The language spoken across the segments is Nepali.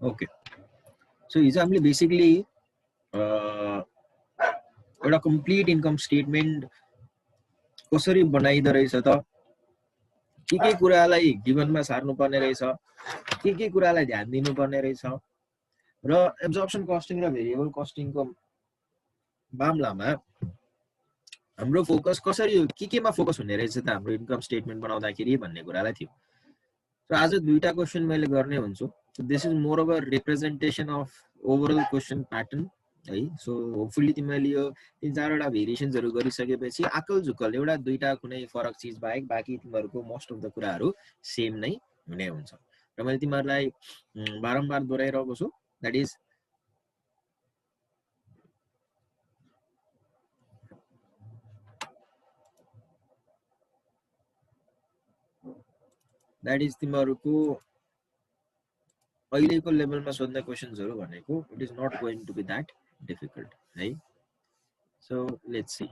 ओके, सो हिजो हामीले बेसिकली एउटा कम्प्लिट इन्कम स्टेटमेन्ट कसरी बनाइदो रहेछ त, के कुरालाई गिभनमा सार्नुपर्ने रहेछ, के कुरालाई ध्यान दिनुपर्ने रहेछ र एब्जर्प्सन कस्टिङ र भेरिएबल कस्टिङको मामलामा हाम्रो फोकस कसरी केमा फोकस हुने रहेछ त हाम्रो इन्कम स्टेटमेन्ट बनाउँदाखेरि भन्ने कुरालाई थियो। सो आज दुईटा क्वेसन मैले गर्ने हुन्छु। This is more of a representation of overall question pattern है। सो होपफुली तिमीले यो 3-4 भेरिएसन्सहरु गरिसकेपछि आकल झुकल एउटा दुईटा कुनै फरक चीज बाहेक बाँकी तिमीहरुको मोस्ट अफ द कुराहरु सेम नै हुने हुन्छ र मैले तिमीहरुलाई बारम्बार दोहोर्याइरहेको छु। दैट इज तिमीहरुको अहिलेको लेभलमा सोध्ने क्वेशन्सहरु भनेको it is not going to be that difficult है। So let's see.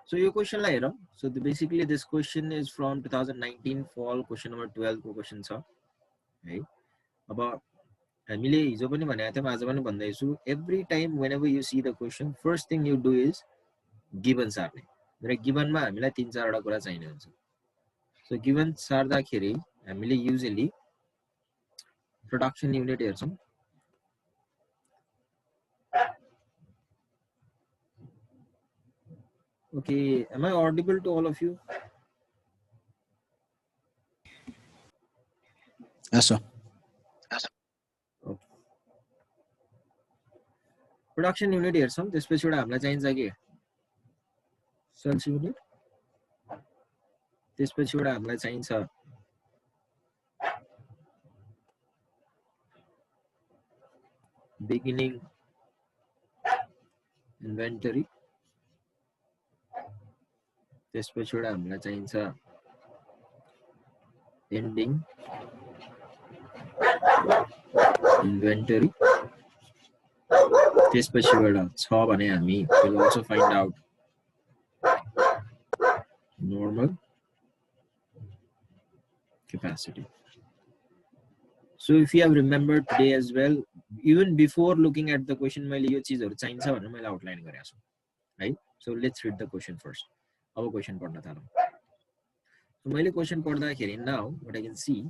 So your question लाई हेरौं। So basically this question is from 2019 fall question number 12 को question छ है। अब हामीले हिजो पनि भनेको थियौं, आज पनि भन्दैछु, every time whenever you see the question first thing you do is given सार्ने। र गिभनमा हामीलाई 3-4 वटा कुरा चाहिने हुन्छ। सो गिभन सार्दाखेरि हामीले युजुअली प्रोडक्सन युनिट हेर्छौं। Okay, am I audible to all of you? Yes sir. Okay. Production unit हेर्छौं, त्यसपछि एउटा हामीलाई चाहिन्छ के सेल्स युनिट, त्यसपछि एउटा हामीलाई चाहिन्छ बिगिनिङ इन्भेन्टरी, त्यसपछि एउटा हामीलाई चाहिन्छ एन्डिङ इन्भेन्टरी, त्यसपछि एउटा छ भने हामी will also find out normal capacity. So if you have remembered today as well, even before looking at the question, मैले यो चीजहरु चाहिन्छ भनेर मैले आउटलाइन गरेको छु है। So let's read the question first. अब क्वेशन पढ्न थालौं। So मैले क्वेशन पढ्दाखेरि now what I can see,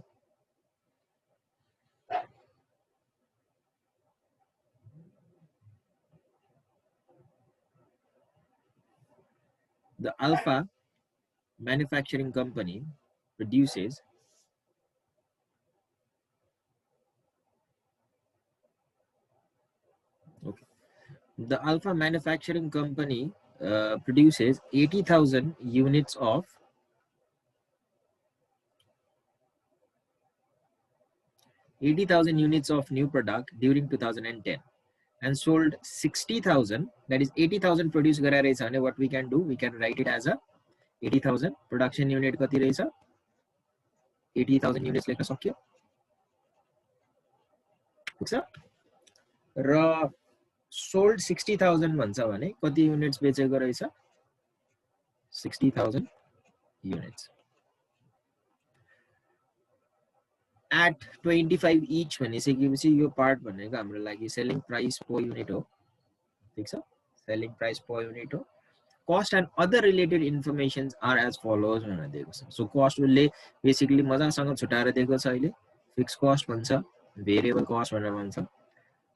the Alpha manufacturing company produces the Alpha manufacturing company produces 80,000 units of new product during 2010 and sold 60,000, that is 80,000 produce गरेर रहेछ भने what we can do, we can write it as a 80,000 production unit कति रहेछ 80,000 units लेख्न सक्यो ठीक छ। र sold 60,000 भन्छ भने कति युनिट्स बेचेको रहेछ 60,000 units at 25 each भनिसकेपछि यो पार्ट भनेको हाम्रो लागि सेलिङ प्राइस पर युनिट हो ठीक छ। सेलिङ प्राइस पर युनिट हो। cost and other related informations are as follows भनेर दिएको छ। सो cost ले बेसिकली मजासँग छुटाएर दिएको छ। अहिले फिक्स कस्ट भन्छ, भेरिएबल कस्ट भनेर भन्छ।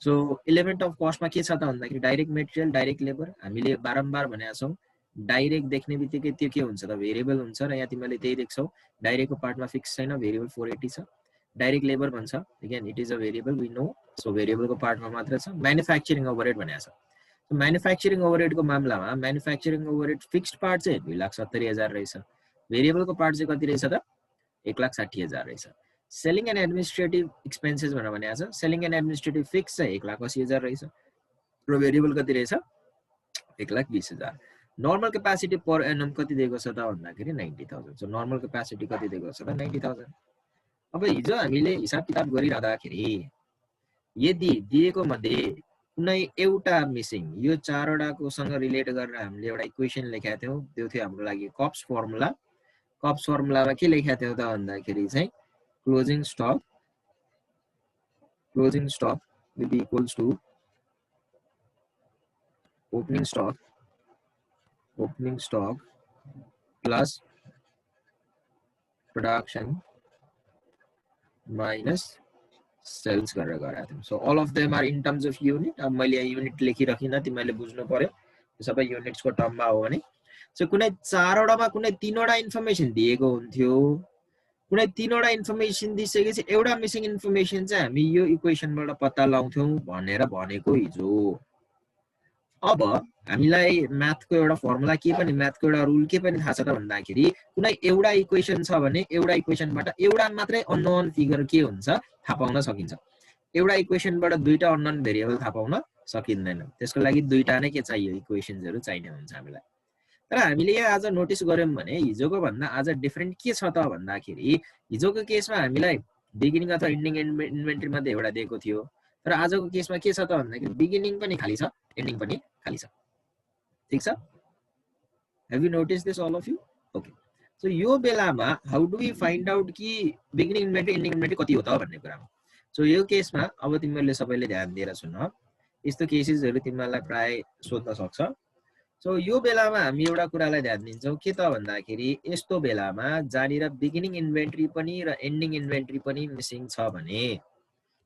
सो एलिमेन्ट अफ कस्टमा के छ त भन्दाखेरि डाइरेक्ट मेटेरियल, डाइरेक्ट लेबर। हामीले बारम्बार भनेका छौं डाइरेक्ट देख्ने बित्तिकै त्यो के हुन्छ त भेरिएबल हुन्छ र यहाँ तिमीले त्यही देख्छौ डाइरेक्टको पार्टमा फिक्स छैन, भेरिएबल 480 छ। डाइरेक्ट लेबर भन्छ, again it is a variable we know, so भेरिएबलको पार्टमा मात्र छ। म्यानुफ्याक्चरिङ ओभरहेड भनेको छ। म्यानुफ्याक्चरिङ ओभरहेडको मामलामा म्यानुफ्याक्चरिङ ओभरहेड फिक्स्ड पार्ट चाहिँ 2,70,000 रहेछ, भेरिएबलको पार्ट चाहिँ कति रहेछ त 1,60,000 रहेछ। सेलिङ एन्ड एडमिनिस्ट्रेटिभ एक्सपेन्सेस भनेर भनेको छ। सेलिङ एन्ड एडमिनिस्ट्रेटिभ फिक्स चाहिँ 1,80,000 रहेछ र भेरिएबल कति रहेछ 1,20,000। नर्मल क्यापासिटी पर एनम कति दिएको छ त भन्दाखेरि 90,000। सो नर्मल क्यापासिटी कति दिएको छ त 90,000। अब हिजो हामीले हिसाब किताब गरिरहँदाखेरि यदि दिएको मध्ये कुनै एउटा मिसिङ यो 4 वटाको सँग रिलेट गरेर हामीले एउटा इक्वेसन लेखेका थियौं, त्यो थियो हाम्रो लागि कप्स फर्मुला। कप्स फर्मुलामा के लेखेका थियौं त भन्दाखेरि चाहिँ closing stock closing stock will be equals to opening stock plus production minus sales गरेर गराएको थियौं. So all of them are in terms of unit. अब मैले यहाँ युनिट लेखिराखिन, तिमीले बुझ्नु पर्यो सबै युनिट्स को टर्ममा हो भने. सो कुनै चारवटामा कुनै तीनवटा इन्फर्मेसन दिएको हुन्थ्यो, कुनै तीनवटा इन्फर्मेसन दिइसकेपछि एउटा मिसिङ इन्फर्मेसन चाहिँ हामी यो इक्वेसनबाट पत्ता लगाउँथ्यौं भनेर भनेको हिजो. अब हामीलाई म्याथको एउटा फर्मुला के पनि, म्याथको एउटा रुल के पनि थाहा छ त भन्दाखेरि कुनै एउटा इक्वेसन छ भने एउटा इक्वेसनबाट एउटा मात्रै अननोन फिगर के हुन्छ थाहा पाउन सकिन्छ. एउटा इक्वेसनबाट दुईटा अननोन भेरिएबल थाहा पाउन सकिँदैन. त्यसको लागि दुईटा नै के चाहियो, इक्वेसनहरु चाहिने हुन्छ हामीलाई. तर हामीले यहाँ आज नोटिस गर्यौं भने हिजोको भन्दा आज डिफरेन्ट के छ त भन्दाखेरि हिजोको केसमा हामीलाई बिगिनिङ अथवा एन्डिङ इन्भेन्टरी मध्ये एउटा दिएको थियो, तर आजको केसमा के छ त भन्दाखेरि बिगिनिङ पनि खाली छ, एन्डिङ पनि खाली छ. ठीक छ? Have you noticed this all of you? Okay. So यो बेलामा how do we find out कि बिगिनिङ इन्भेन्टरी एन्डिङ इन्भेन्टरी कति हो त भन्ने कुरामा. सो यो केसमा अब तिमीहरूले सबैले ध्यान दिएर सुन. यस्तो केसेसहरु तिमीलाई प्राय सोध्न सक्छ. सो यो बेलामा हामी एउटा कुरालाई ध्यान दिन्छौं के त भन्दाखेरि यस्तो बेलामा जानिर बिगिनिङ इन्भेन्टरी पनि र एन्डिङ इन्भेन्टरी पनि मिसिङ छ भने,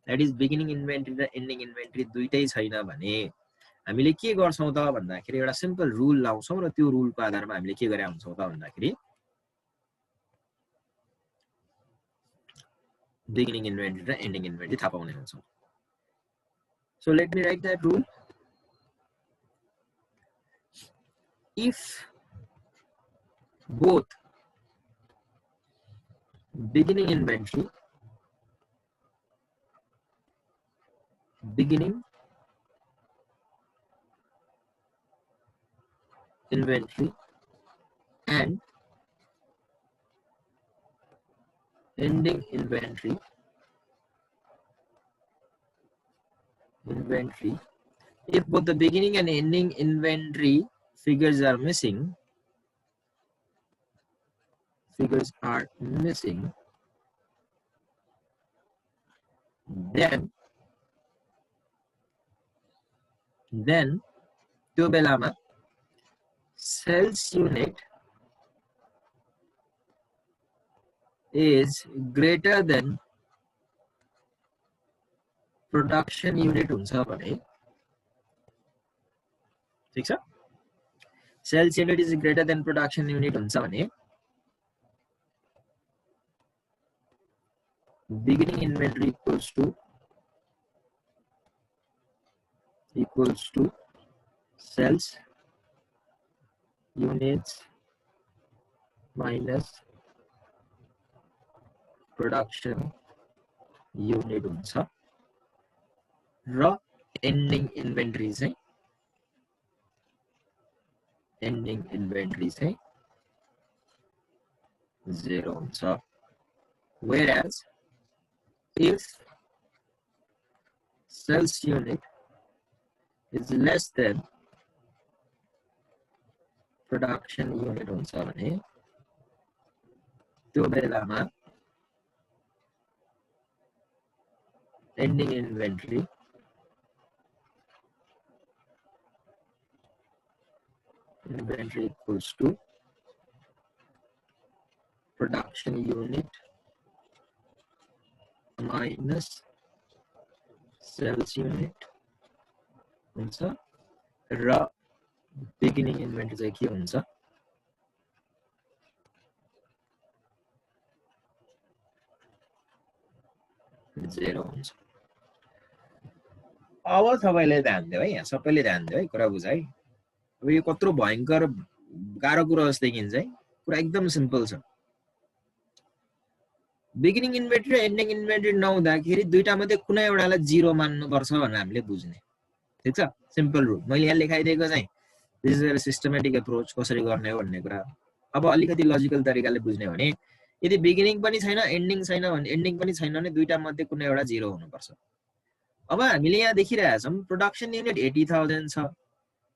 दैट इज बिगिनिङ इन्भेन्टरी र एन्डिङ इन्भेन्टरी दुईटै छैन भने हामीले के गर्छौं त भन्दाखेरि एउटा सिम्पल रुल लाउँछौं र त्यो रुलको आधारमा हामीले के गरे हुन्छौं त भन्दाखेरि बिगिनिङ इन्भेन्टरी र एन्डिङ इन्भेन्टरी थाहा पाउने हुन्छौं. So let me right that rule. If both beginning inventory and ending inventory if both the beginning and ending inventory figures are missing, then त्यो बेलामा sales unit is greater than production unit हुन्छ भने, ठीक छ? Sales unit is greater than production unit हुन्छ भने beginning inventory equals to sales units minus production unit हुन्छ र ending inventory चाहिँ zero हुन्छ. Whereas if sales unit is less than production unit हुन्छ भने त्यो बेलामा ending inventory equals to production unit minus sales unit हुन्छ र beginning inventory चाहिँ के हुन्छ, zero हुन्छ. अब सबैले ध्यान दियो है, यहाँ सबैले ध्यान दियो है, कुरा बुझ है. अब यो कत्रो भयंकर गाह्रो कुरा जस्तो देखिन्छ है, कुरा एकदम सिम्पल छ. बिगिनिङ इन्भेन्टरी र एन्डिङ इन्भेन्टरी नहुँदाखेरि दुईटा मध्ये कुनै एउटालाई जिरो मान्नु पर्छ भनेर हामीले बुझ्ने. ठीक छ? सिम्पल रुल मैले यहाँ लेखाइदिएको चाहिँ this is a systematic approach कसरी गर्ने हो भन्ने कुरा. अब अलिकति लजिकल तरिकाले बुझ्ने भने यदि बिगिनिङ पनि छैन एन्डिङ छैन भने एन्डिङ पनि छैन भने दुईटा मध्ये कुनै एउटा जिरो हुनुपर्छ. अब हामीले यहाँ देखिरहेका छौं प्रोडक्सन युनिट 80,000 छ,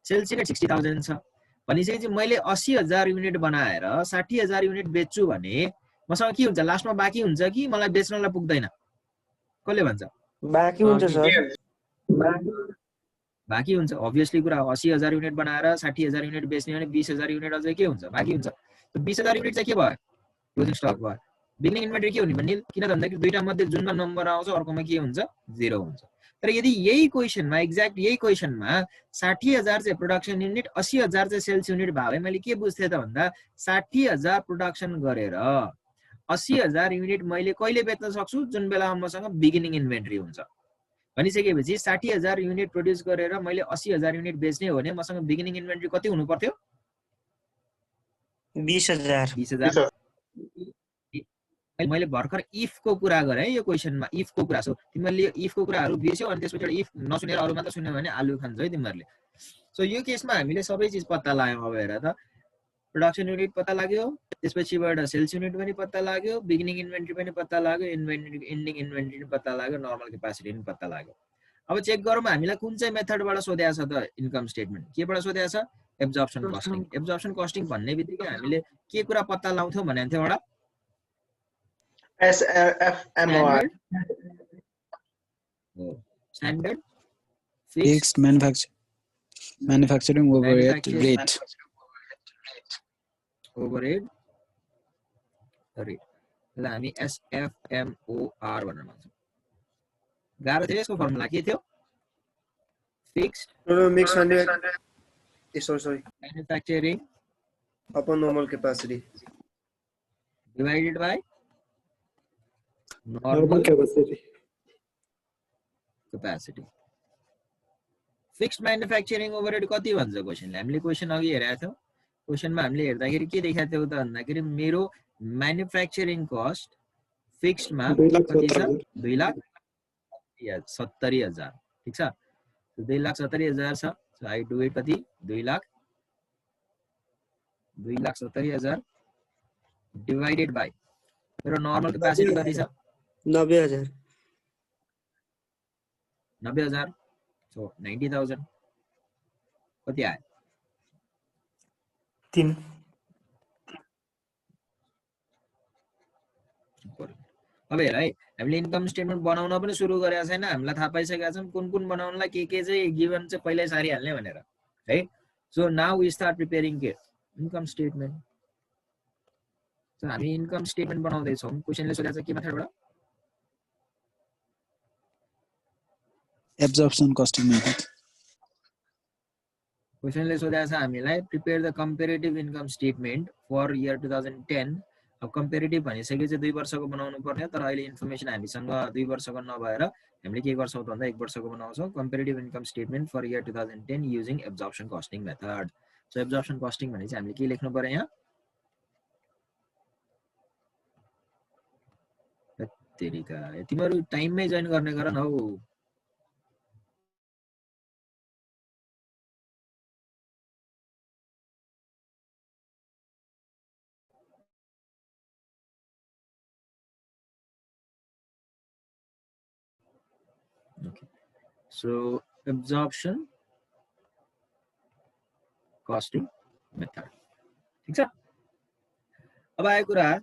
सेल्स युनिट 60,000 छ भनिसकेपछि मैले 80,000 युनिट बनाएर 60,000 युनिट बेच्छु भने मसँग के हुन्छ, लास्टमा बाँकी हुन्छ कि मलाई बेच्नलाई पुग्दैन? कसले भन्छ? बाँकी हुन्छ सर। बाँकी हुन्छ अभियसली कुरा हो। 80,000 युनिट बनाएर 60,000 युनिट बेच्ने भने 20,000 युनिट अझै के हुन्छ, बाँकी हुन्छ। 20,000 युनिट चाहिँ के भयो, क्लोजिङ स्टक भयो। बिगिनिङ इन्भेन्टरी के हुने भन्ने किन भन्दाखेरि दुईटा मध्ये जुनमा नम्बर आउँछ अर्कोमा के हुन्छ, 0 हुन्छ। तर यदि यही क्वेसनमा एक्ज्याक्ट यही क्वेसनमा 60,000 चाहिँ प्रोडक्सन युनिट 80,000 चाहिँ सेल्स युनिट भयो भने मैले के बुझ्थेँ त भन्दा 60,000 प्रोडक्सन गरेर 80,000 युनिट मैले कहिले बेच्न सक्छु, जुन बेला मसँग बिगिनिङ इन्भेन्टरी हुन्छ। भनिसकेपछि 60,000 युनिट प्रोड्युस गरेर मैले 80,000 युनिट बेच्ने हो भने मसँग बिगिनिङ इन्भेन्टरी कति हुनु पर्थ्यो, 20,000। 20,000। मैले भर्खर इफ को कुरा गरेँ यो क्वेसनमा, इफ को कुरा। सो तिमीहरूले इफ को कुराहरू बिर्स्यौ अनि त्यसपछि इफ नसुनेर अरू मात्र सुन्यो भने आलु खान्छ है तिमीहरूले। सो यो केसमा हामीले सबै चिज पत्ता लाग्यौँ। अब हेर त, प्रोडक्सन युनिट पत्ता लाग्यो, त्यसपछिबाट सेल्स युनिट पनि पत्ता लाग्यो, बिगिनिङ इन्भेन्टरी पनि पत्ता लाग्यो, एन्डिङ इन्भेन्टरी पनि पत्ता लाग्यो, नर्मल क्यापासिटी पनि पत्ता लाग्यो। अब चेक गरौँ हामीलाई कुन चाहिँ मेथडबाट सोधेको छ त इन्कम स्टेटमेन्ट, केबाट सोधेको छ, एब्जर्प्सन कस्टिङ। एब्जर्प्सन कस्टिङ भन्ने बित्तिकै हामीले के कुरा पत्ता लगाउँथ्यौँ भने थियो एउटा SFMOR standard fixed manufacturing overhead rate rate ल हामी SFMOR भनेर भन्छौँ। गाह्रो थियो यसको फर्मुला के थियो, fixed mix 100 sorry manufacturing upon normal capacity divided by normal capacity. Fixed manufacturing overhead कति भन्छ क्वेसनले। हामीले क्वेसन अघि हेरेका थियौँ, क्वेसनमा हामीले हेर्दाखेरि के देखाएको थियो त भन्दाखेरि मेरो म्यानुफ्याक्चरिङ कस्ट फिक्स्डमा कति छ, 2,70,000। ठिक छ, 2,70,000 छ। सो आई डु इट कति, 2,70,000 डिवाइडेड बाई मेरो नर्मल क्यापासिटी कति छ, 90,000। 90,000। सो 90,000 कति आयो, 3। अब हेर है, हामीले इन्कम स्टेटमेन्ट बनाउन पनि सुरु गरेका छैन, हामीलाई थाहा पाइसकेका छौँ कुन कुन बनाउनलाई के चाहिँ गिभन चाहिँ पहिल्यै सारिहाल्ने भनेर है। So now we start preparing के इन्कम स्टेटमेन्ट। सो हामी इन्कम स्टेटमेन्ट बनाउँदैछौँ। क्वेसनले सोधेको छ के मेथडबाट, एब्जर्प्सन कस्टिङ मेथड। क्वेसनले सोधेको छ हामीलाई prepare the comparative income statement for year 2010। अब कम्पेरेटिभ भनिसकेपछि 2 वर्षको बनाउनु पर्ने, तर अहिले इन्फर्मेसन हामीसँग 2 वर्षको नभएर हामीले के गर्छौँ त भन्दा 1 वर्षको बनाउँछौँ। Comparative income statement for year 2010 using absorption costing method. So absorption costing भने चाहिँ हामीले के लेख्नु पर्यो यहाँ, तेरिका तिमीहरू टाइममै जोइन गर्ने गर न हौ। Okay. So absorption costing method. ठीक छ। अब आयो कुरा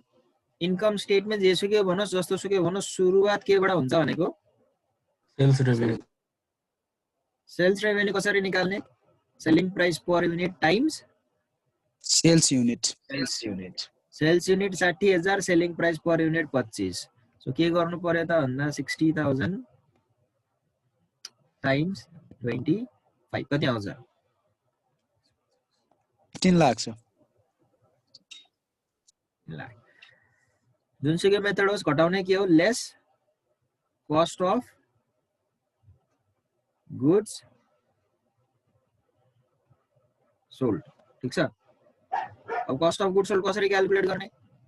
इन्कम स्टेटमेन्ट जेसुकै भनोस् जस्तो सुकै भनोस् सुरुवात केबाट हुन्छ भनेको, सेल्स रेभेन्यू। सेल्स रेभेन्यू कसरी निकाल्ने, selling price per unit times sales unit. Sales unit 60,000, selling price per unit 25। So के गर्नु पर्यो त भन्दा 60,000 टाइम्स 25 कति आउँछ, 15 लाख छ। जुनसुकै मेथड होस् घटाउने के हो, lace cost of goods sold. ठीक छ। अब कस्ट अफ गुड्स सोल्ड कसरी क्याल्कुलेट गर्ने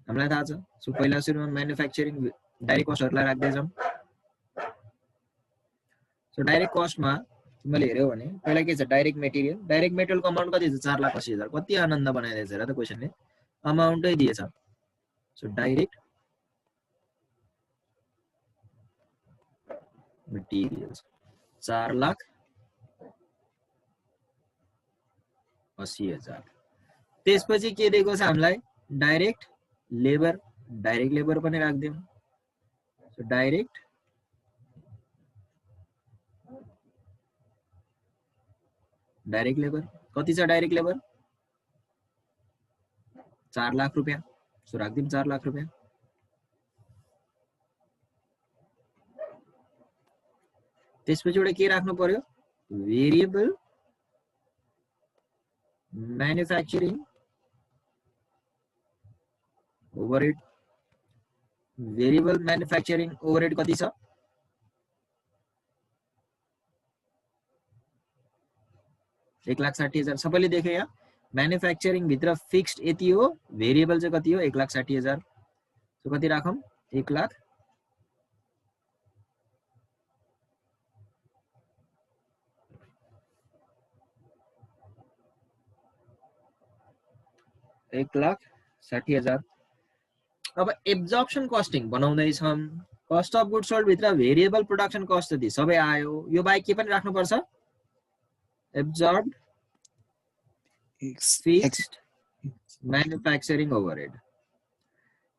हामीलाई थाहा छ। सो पहिला सुरुमा म्यानुफ्याक्चरिङ डाइरेक्ट कस्टहरुलाई राख्दै जाउँ। सो डाइरेक्ट कस्टमा तिमीले हेर्यौ भने पहिला के छ, डाइरेक्ट मेटेरियलको अमाउन्ट कति छ, 4,80,000। कति आनन्द बनाइदिएछ र त क्वेसनले, अमाउन्टै दिएछ। So direct materials 4,80,000। त्यसपछि के दिएको छ हामीलाई, डाइरेक्ट लेबर पनि राख्दियौँ। सो डाइरेक्ट डाइरेक्ट लेबर कति छ डाइरेक्ट लेबर 4 लाख रुपैयाँ सो राख्दिम 4 लाख रुपैयाँ त्यसपछि एउटा के राख्नु पर्यो variable manufacturing overhead variable manufacturing overhead कति छ 1,60,000 सबैले देखे यहाँ म्यानुफ्याक्चरिङ भित्र फिक्स्ड यति हो भेरिएबल चाहिँ कति हो 1,60,000 सो कति राखौं 1 लाख 1,60,000 अब एब्जर्प्सन कस्टिङ बनाउँदै छौं कस्ट अफ गुड्स सोल्ड भित्र भेरिएबल प्रोडक्सन कस्ट जति सबै आयो यो बाहेक के पनि राख्नु पर्छ एब्जर्ब्ड फिक्स्ड म्यानुफ्याक्चरिङ ओभरहेड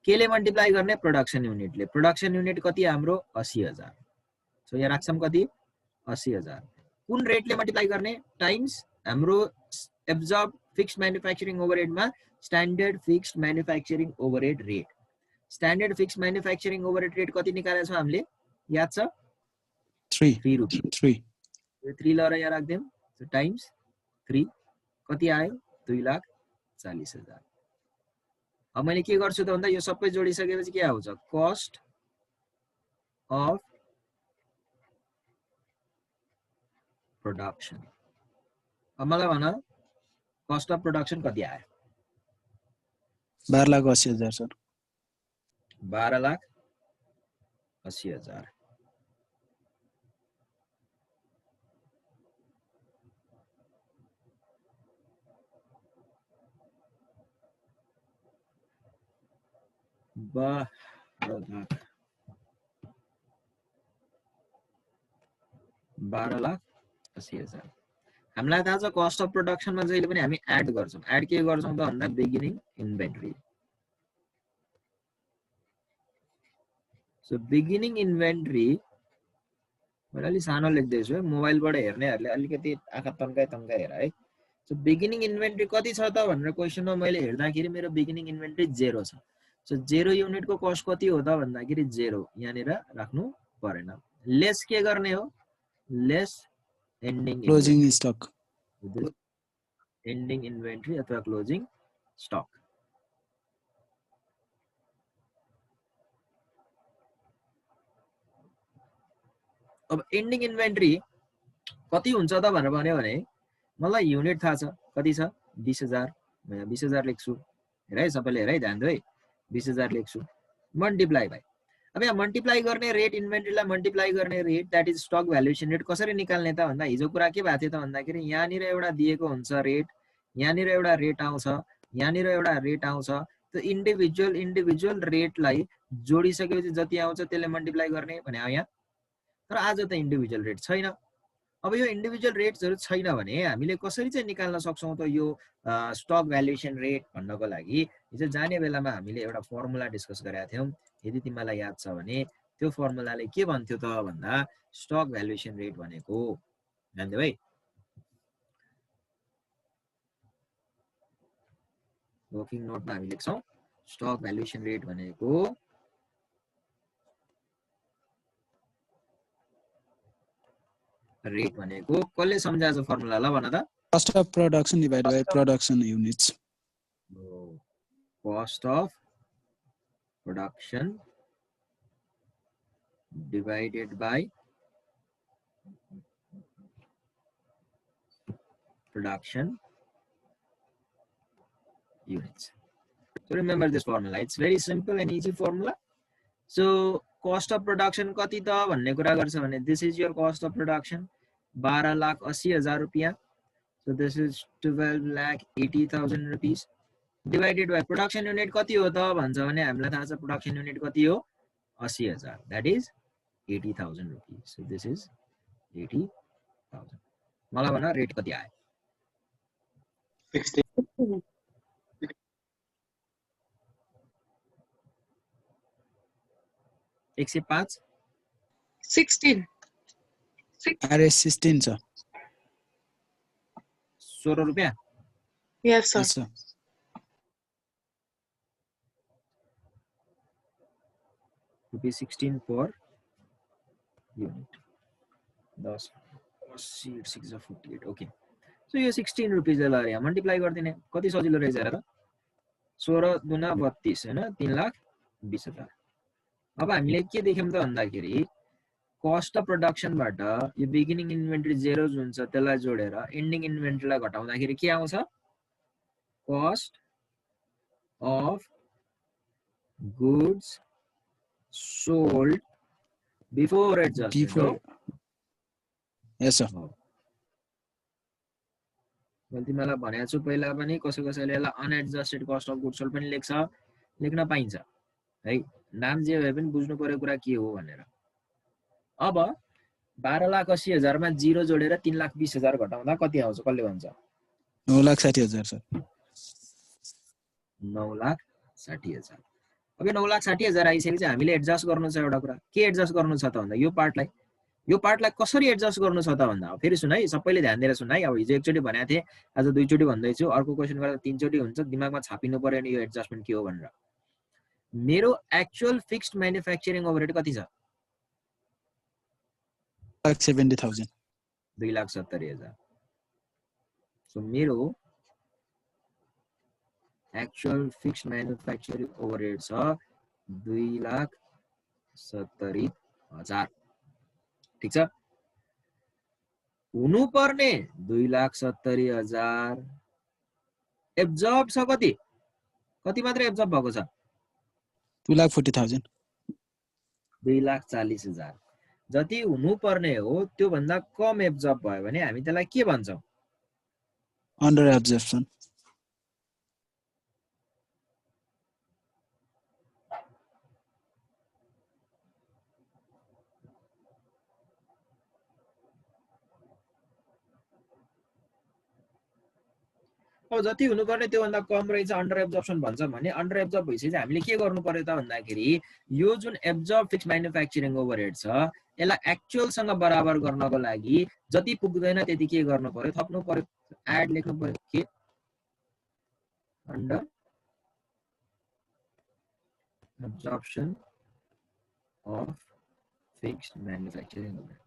केले मल्टिप्लाई गर्ने प्रोडक्सन युनिटले प्रोडक्सन युनिट कति हाम्रो 80,000 सो यहाँ राख्छौं कति 80,000 कुन रेटले मल्टिप्लाई गर्ने टाइम्स हाम्रो एब्जर्ब फिक्स्ड म्यानुफ्याक्चरिङ ओभरहेडमा standard fixed manufacturing overhead rate standard fixed manufacturing overhead rate कति निकालेको छ हामीले याद छ 3 रुपैयाँ 3 यो 3 लहर यहाँ राख्दियौं सो टाइम्स 3 कति आयो 2,40,000 अब मैले के गर्छु त भन्दा यो सबै जोडिसकेपछि के आउँछ कस्ट अफ प्रोडक्सन अब मलाई भन कस्ट अफ प्रोडक्सन कति आयो 12,80,000 सर 12,80,000 12,80,000 हामीलाई थाहा छ कस्ट अफ प्रोडक्सनमा जहिले पनि हामी एड गर्छौं एड के गर्छौं त भन्दा beginning inventory so beginning inventory मैले अलि सानो लेख्दैछु है मोबाइलबाट हेर्नेहरुले अलिकति आँखा तन्काइ हेर है सो बिगिनिङ इन्भेन्टरी कति छ त भनेर क्वेशनमा मैले हेर्दाखेरि मेरो बिगिनिङ इन्भेन्टरी 0 छ सो 0 युनिटको कस्ट कति हो त भन्दाखेरि 0 यहाँनिर राख्नु परेन लेस के गर्ने हो less ending closing stock ending inventory अथवा क्लोजिङ स्टक अब एन्डिङ इन्भेन्टरी कति हुन्छ त भनेर भन्यो भने मलाई युनिट थाहा छ कति छ 20,000 म 20,000 लेख्छु हेर है सबैले हेर है ध्यान दिनु है 20,000 लेख्छु मल्टिप्लाई बाइ अब यहाँ मल्टिप्लाई गर्ने रेट इन्भेन्टरीलाई मल्टिप्लाई गर्ने rate that is stock valuation rate कसरी निकाल्ने त भन्दा हिजो कुरा के भएको थियो त भन्दाखेरि यहाँनिर एउटा दिएको हुन्छ रेट यहाँनिर एउटा रेट आउँछ यहाँनिर एउटा रेट आउँछ त्यो इन्डिभिजुअल रेटलाई जोडिसकेपछि जति आउँछ त्यसले मल्टिप्लाई गर्ने भने यहाँ तर आज त इन्डिभिजुअल रेट छैन अब यो इन्डिभिजुअल रेट्सहरु छैन भने हामीले कसरी चाहिँ निकाल्न सक्छौं त यो स्टक भ्यालुएसन रेट भन्नको लागि हिजो जाने बेलामा हामीले एउटा फर्मुला डिस्कस गरेका थियौं यदि तिमीलाई याद छ भने त्यो फर्मुलाले के भन्थ्यो त भन्दा स्टक भ्यालुएसन रेट भनेको जान्दै है वर्किङ नोटमा हामी लेख्छौं स्टक भ्यालुएसन रेट भनेको रेट भनेको कसले सम्झाएको फर्मुला ल भन त cost of production divided by production units cost of production divided by production units so remember this formula it's very simple and easy formula so cost of production कति त भन्ने कुरा गर्छ भने this is your cost of production 12,80,000 रुपैयाँ so this is 12,80,000 rupees divided by production unit कति हो त भन्छ भने हामीलाई थाहा छ production unit कति हो 80,000 that is 80,000 rupees so this is 80,000 मलाई भन रेट कति आयो 60 105 16 RS 16 छ 16 रुपैयाँ Yes, sir. Yes, sir. ₹16 per unit 10 80 6 48 okay so यो 16 रुपीज ल यहाँ मल्टिप्लाई गर्दिने कति सजिलो रहेछ हेर त 16 दुना 32 हैन 3,20,000 अब हामीले के देख्यौं त भन्दाखेरि कस्ट अफ प्रोडक्सनबाट यो बिगिनिङ इन्भेन्टरी जेरो जुन छ त्यसलाई जोडेर एन्डिङ इन्भेन्टरीलाई घटाउँदाखेरि के आउँछ cost of goods sold before adjustment Before. Yes, sir. मैले तिमीलाई भनेको छु पहिला पनि कसैले यसलाई unadjusted cost of goods sold पनि लेख्न पाइन्छ है नाम जे भए पनि बुझ्नु पर्यो कुरा के हो भनेर अब 12,80,000 मा 0 जोडेर 3,20,000 घटाउँदा कति आउँछ कसले भन्छ 9,60,000, sir. 9,60,000 अब यो 9,60,000 आइसकेपछि हामीले एडजस्ट गर्नु छ एउटा कुरा के एडजस्ट गर्नु छ त भन्दा यो पार्टलाई कसरी एडजस्ट गर्नु छ त भन्दा फेरि सुन है सबैले ध्यान दिएर सुन है अब हिजो एकचोटी भनेको थिए आज दुईचोटी भन्दै छु अर्को क्वेशन गर्दा तीनचोटी हुन्छ दिमागमा छापिनु पर्यो नि यो एडजस्टमेन्ट के हो भनेर मेरो एक्चुअल फिक्स्ड म्यानुफ्याक्चरिङ ओभरहेड कति छ 70,000. 2,70,000 सो मेरो एक्चुअल फिक्स्ड म्यानुफ्याक्चरिङ ओभरहेड छ 2,70,000 ठीक छ हुनु पर्ने 2,70,000 एब्जर्ब छ कति मात्र एब्जर्ब भएको छ 2,40,000. 2,40,000 जति हुनु पर्ने हो त्यो भन्दा कम एब्जर्ब भयो भने हामी त्यसलाई के भन्छौं Under absorption. अब जति हुनु पर्ने त्यो भन्दा कम रहेछ अन्डर एब्जर्प्सन भन्छ भने अन्डर एब्जर्ब भइसकेपछि हामीले के गर्नु पर्यो त भन्दाखेरि यो जुन एब्जर्ब फिक्स्ड म्यानुफ्याक्चरिङ ओभरहेड छ यसलाई एक्चुअल सँग बराबर गर्नको लागि जति पुग्दैन त्यति के गर्नु पर्यो थप्नु पर्यो एड लेख्नु पर्यो के under absorption of fixed manufacturing overhead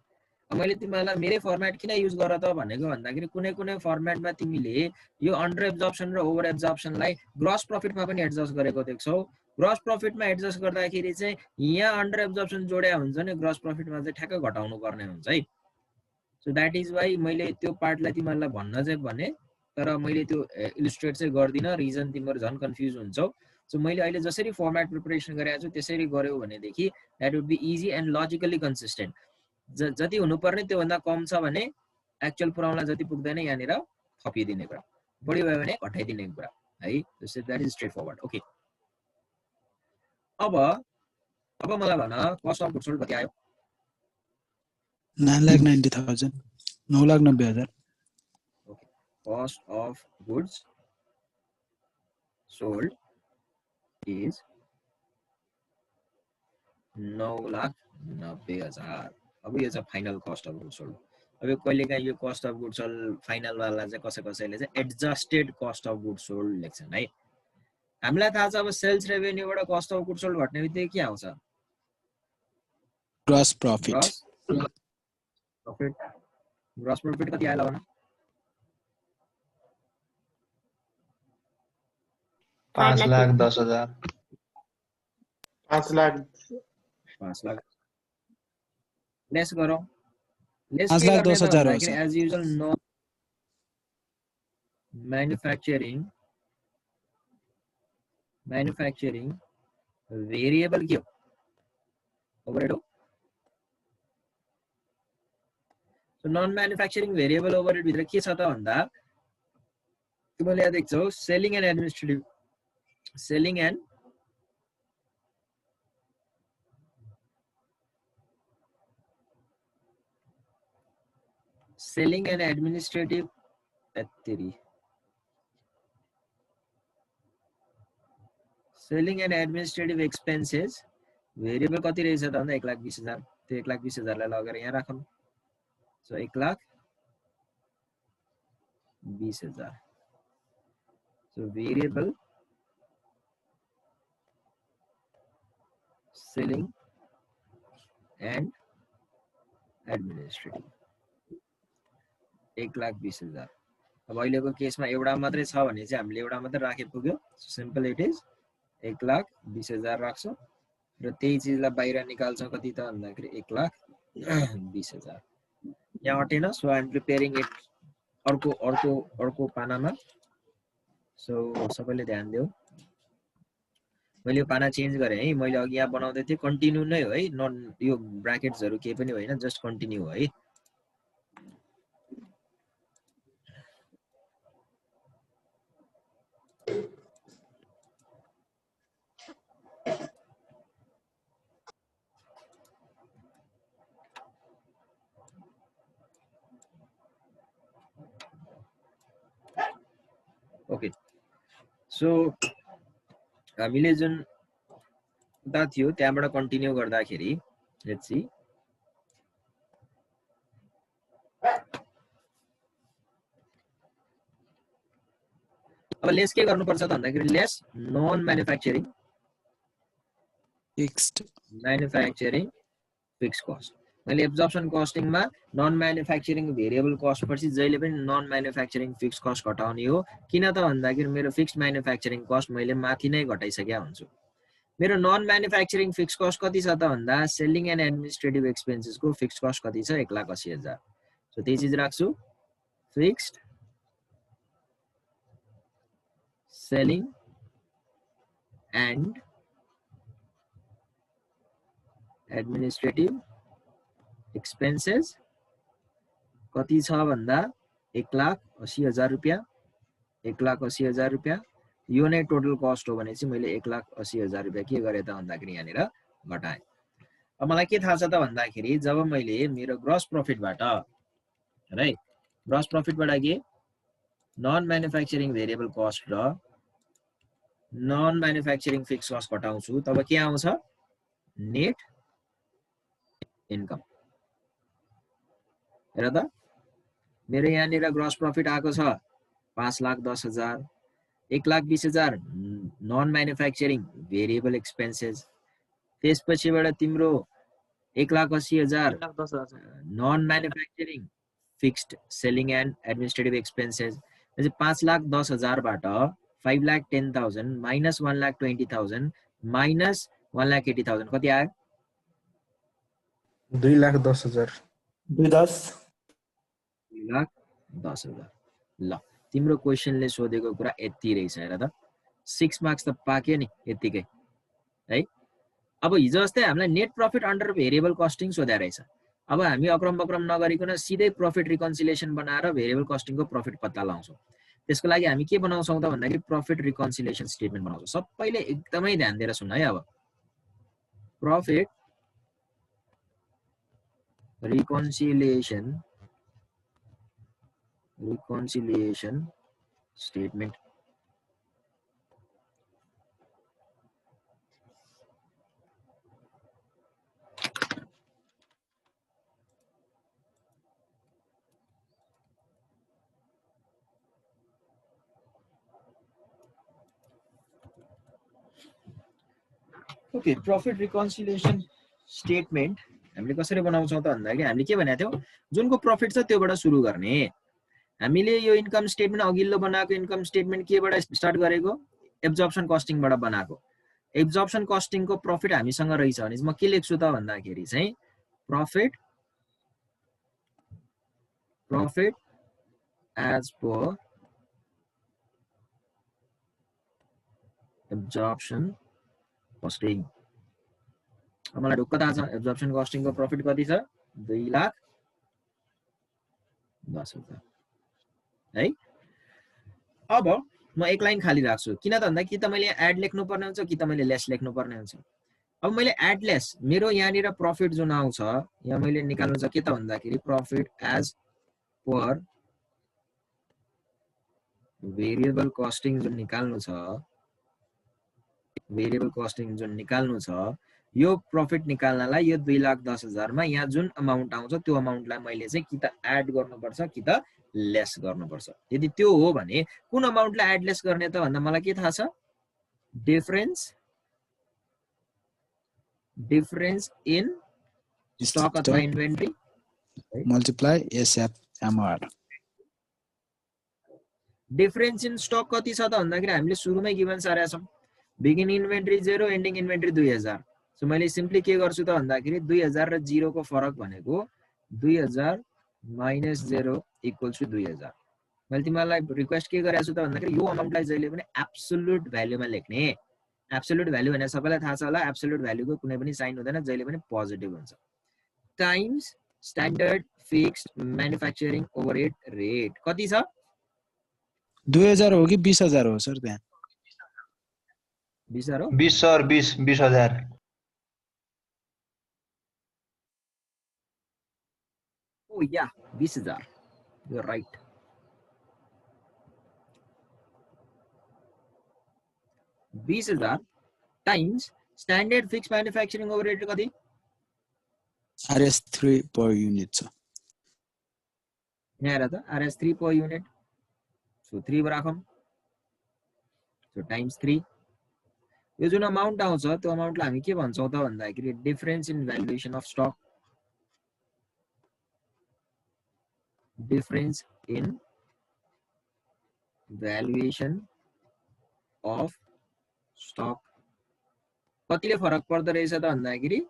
अब मैले तिमीलाई मेरै फर्मेट किन युज गर त भनेको भन्दाखेरि कुनै फर्मेटमा तिमीले यो अन्डर एब्जर्प्सन र ओभर एब्जर्प्सनलाई ग्रस प्रफिटमा पनि एडजस्ट गरेको देख्छौ ग्रस प्रफिटमा एडजस्ट गर्दाखेरि चाहिँ यहाँ अन्डर एब्जर्प्सन जोड्या हुन्छ नि ग्रस प्रफिटमा चाहिँ ठ्याक्क घटाउनु पर्ने हुन्छ है सो दैट इज व्हाई मैले त्यो पार्टलाई तिमीलाई भन्न चाहिँ भने तर मैले त्यो इलस्ट्रेट चाहिँ गर्दिन रिजन तिम्रो झन् कन्फ्युज हुन्छौ सो मैले अहिले जसरी फर्मेट प्रिपरेसन गरेको छु त्यसरी गर्यौ भनेदेखि that would be easy and logically consistent जति हुनु पर्ने त्यो भन्दा कम छ भने एक्चुअल पुराउनलाई जति पुग्दैन यहाँनिर थपिदिने कुरा बढी भयो भने घटाइदिने कुरा है that is straight forward okay अब मलाई भन कस्ट अफ गुड्स सोल्ड कति आयो 9,90,000. 9,90,000. Okay cost of goods sold is 9,90,000 अब यो चाहिँ final cost of goods sold अब यो कहिलेकाहीँ यो cost of goods sold final वाला चाहिँ कसैले चाहिँ adjusted cost of goods sold लेख्छन् है हामीलाई थाहा छ अब सेल्स रेभेन्यूबाट कस्ट अफ गुड्स सोल्ड घट्ने बित्तिकै के आउँछ Gross profit. ग्रस प्रॉफिट कति आयो भन 5,10,000 5 लाख 5 लाख लेस करो लेस 5,10,000 हो sir as usual no manufacturing variable के हो ओवरहेड हो so non manufacturing variable overhead भित्र के छ त भन्दा तिमीले यहाँ देख्छौ selling and administrative selling and administrative expenses variable कति रहेछ त भन्दा 1,20,000 त्यो 1,20,000 लाई लगेर यहाँ राखौं so 1,00,000 20,000. So variable selling and administrative 1,20,000. अब अहिलेको केसमा एउटा मात्रै छ भने चाहिँ हामीले एउटा मात्रै राखे पुग्यो. सिम्पल इट इज 1,20,000 राख्छौँ र त्यही चिजलाई बाहिर निकाल्छौँ कति त भन्दाखेरि 1,20,000. यहाँ अटेन. So I am preparing it अर्को पानामा. सो सबैले ध्यान दिऊ. मैले यो पाना चेन्ज गरेँ है. मैले अघि यहाँ बनाउँदै थिएँ कन्टिन्यू नै हो है. नन यो ब्राकेट्सहरु केही पनि होइन, जस्ट कन्टिन्यू हो है. ओके. सो हामीले जुन दा थियो त्यहाँबाट कन्टिन्यू गर्दाखेरि लेट्स सी. अब लेस के गर्नुपर्छ त भन्दाखेरि less non manufacturing fixed manufacturing fix cost. मैले एब्जर्प्सन कस्टिङमा नन म्यानुफ्याक्चरिङ भेरिएबल कस्ट पछि जहिले पनि नन म्यानुफ्याक्चरिङ फिक्स कस्ट घटाउने हो. किन त भन्दाखेरि मेरो फिक्स म्यानुफ्याक्चरिङ कस्ट मैले माथि नै घटाइसकेका हुन्छु. मेरो नन म्यानुफ्याक्चरिङ फिक्स कस्ट कति छ त भन्दा सेलिङ एन्ड एडमिनिस्ट्रेटिभ एक्सपेन्सेस को फिक्स कस्ट कति छ 1,80,000. सो त्यही चीज राख्छु. Fixed selling and administrative expenses कति छ भन्दा 1,80,000 रुपैयाँ. 1,80,000 रुपैयाँ यो नै टोटल कस्ट हो भने चाहिँ मैले 1,80,000 रुपैयाँ के गरे त भन्दाखेरि यहाँनिर घटाएँ. अब मलाई के थाहा छ त भन्दाखेरि जब मैले मेरो ग्रस प्रॉफिटबाट है ग्रस प्रॉफिटबाट के नन म्यानुफ्याक्चरिङ भेरिएबल कस्ट र नन म्यानुफ्याक्चरिङ फिक्स कस्ट घटाउँछु तब के आउँछ नेट इन्कम. हेर त मेरो यहाँनिर ग्रस प्रॉफिट आएको छ 5,10,000. 1,20,000 नन म्यानुफ्याक्चरिङ भेरिएबल एक्सपेन्सेस. त्यसपछिबाट तिम्रो 1,80,000 non manufacturing fixed selling and administrative expenses. 5,10,000 बाट 5,10,000 माइनस 1,20,000 माइनस 1,80,000 कति आयो 2,10,000. 2,10,000. ल तिम्रो क्वेशनले सोधेको कुरा यति रहेछ. हेर त 6 मार्क्स त पाक्यो नि यतिकै है. अब हिजो जस्तै हामीलाई net profit under variable costing सोध्या रहेछ. अब हामी अक्रम बक्रम नगरिकन सिधै प्रॉफिट रिकन्सिलिएसन बनाएर भेरिएबल कस्टिङको प्रॉफिट पत्ता लगाउँछौँ. त्यसको लागि हामी के बनाउँछौँ त भन्दाखेरि प्रॉफिट रिकन्सिलिएसन स्टेटमेन्ट बनाउँछौँ. सबैले एकदमै ध्यान दिएर सुन है. अब profit reconciliation statement. Okay, profit reconciliation statement हामीले कसरी बनाउँछौँ त भन्दाखेरि हामीले के भनेको थियौ जुनको प्रॉफिट छ त्योबाट सुरु गर्ने. हामीले यो इन्कम स्टेटमेन्ट अघिल्लो बनाएको इन्कम स्टेटमेन्ट केबाट स्टार्ट गरेको एब्जर्प्सन कस्टिङबाट बनाएको. एब्जर्प्सन कस्टिङको प्रॉफिट हामीसँग रहेछ भने म के लेख्छु त भन्दाखेरि चाहिँ profit as per absorption costing. मलाई ढुक्क थाहा छ एब्जर्प्सन कस्टिङको प्रॉफिट कति छ 2,10,000 है. अब म एक लाइन खाली राख्छु. किन त भन्दा कि त मैले एड लेख्नु पर्ने हुन्छ कि त मैले लेस लेख्नु पर्ने हुन्छ. अब मैले एड लेस मेरो यहाँनिर प्रॉफिट जुन आउँछ यहाँ मैले निकाल्नु छ के त भन्दाखेरि profit as per variable costing जुन निकाल्नु छ यो प्रॉफिट निकाल्नलाई यो 2,10,000 मा यहाँ जुन अमाउन्ट आउँछ त्यो अमाउन्टलाई मैले चाहिँ कि त एड गर्नुपर्छ कि त लेस गर्नुपर्छ। यदि त्यो हो भने कुन अमाउन्टलाई एड लेस गर्ने त भन्दा मलाई के थाहा छ, डिफरेन्स इन स्टक अथवा inventory multiply SFMR। Difference in stock कति छ त भन्दाखेरि हामीले सुरुमै गिभन सारेका छौँ, beginning inventory 0 ending inventory 2000। So मैले सिम्पली के गर्छु त भन्दाखेरि 2000 र 0 को फरक भनेको 2000 माइनस 0 इक्वल्स टु 2000। मैले तिमीलाई रिक्वेस्ट के गरेको छु त भन्दाखेरि यो अमाउन्टलाई जहिले पनि एब्सोल्युट भ्यालुमा लेख्ने। एब्सोल्युट भ्यालु भने सबैलाई थाहा छ होला, एब्सोल्युट भ्यालुको कुनै पनि साइन हुँदैन, जहिले पनि पोजिटिभ हुन्छ। Times standard fixed manufacturing overhead rate कति छ? 2000 हो कि 20000 हो सर? त्यहाँ 20,000 हो। 20 sir 20,000। Oh yeah, 20,000. You're right. Times standard fix manufacturing overhead कति? RS3 पर युनिट छ। यहाँ हेर त, RS3 पर युनिट। सो 3 राखौँ। So times 3। यो जुन अमाउन्ट आउँछ त्यो अमाउन्टलाई हामी के भन्छौँ त भन्दाखेरि difference in valuation of stock. Difference in valuation of stock कतिले फरक पर्दो रहेछ त भन्दाखेरि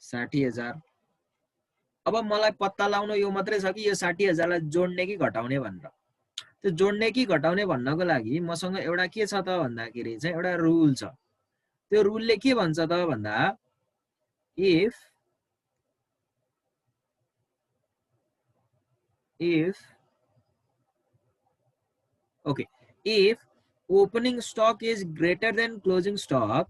60,000। अब मलाई पत्ता लगाउन यो मात्रै छ कि यो 60,000 लाई जोड्ने कि घटाउने भनेर। त्यो जोड्ने कि घटाउने भन्नको लागि मसँग एउटा के छ त भन्दाखेरि चाहिँ एउटा रुल छ। त्यो रुलले के भन्छ त भन्दा if opening stock is greater than closing stock,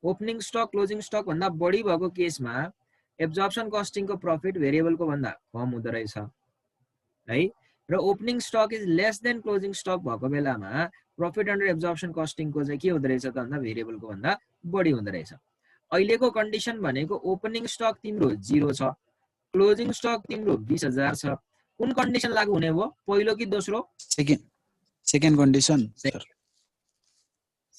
opening stock closing stock भन्दा बढी भएको केसमा एब्जर्प्सन कस्टिङको प्रफिट भेरिएबलको भन्दा कम हुँदो रहेछ है। र opening stock is less than closing stock भएको बेलामा प्रफिट अन्डर एब्जर्प्सन कस्टिङको चाहिँ के हुँदो रहेछ त भन्दा भेरिएबलको भन्दा बढी हुँदो रहेछ। अहिलेको कन्डिसन भनेको ओपनिङ स्टक तिम्रो 0 छ, क्लोजिङ स्टक तिम्रो 20,000 छ। कुन कन्डिसन लागू हुने भयो, पहिलो कि दोस्रो? Second condition.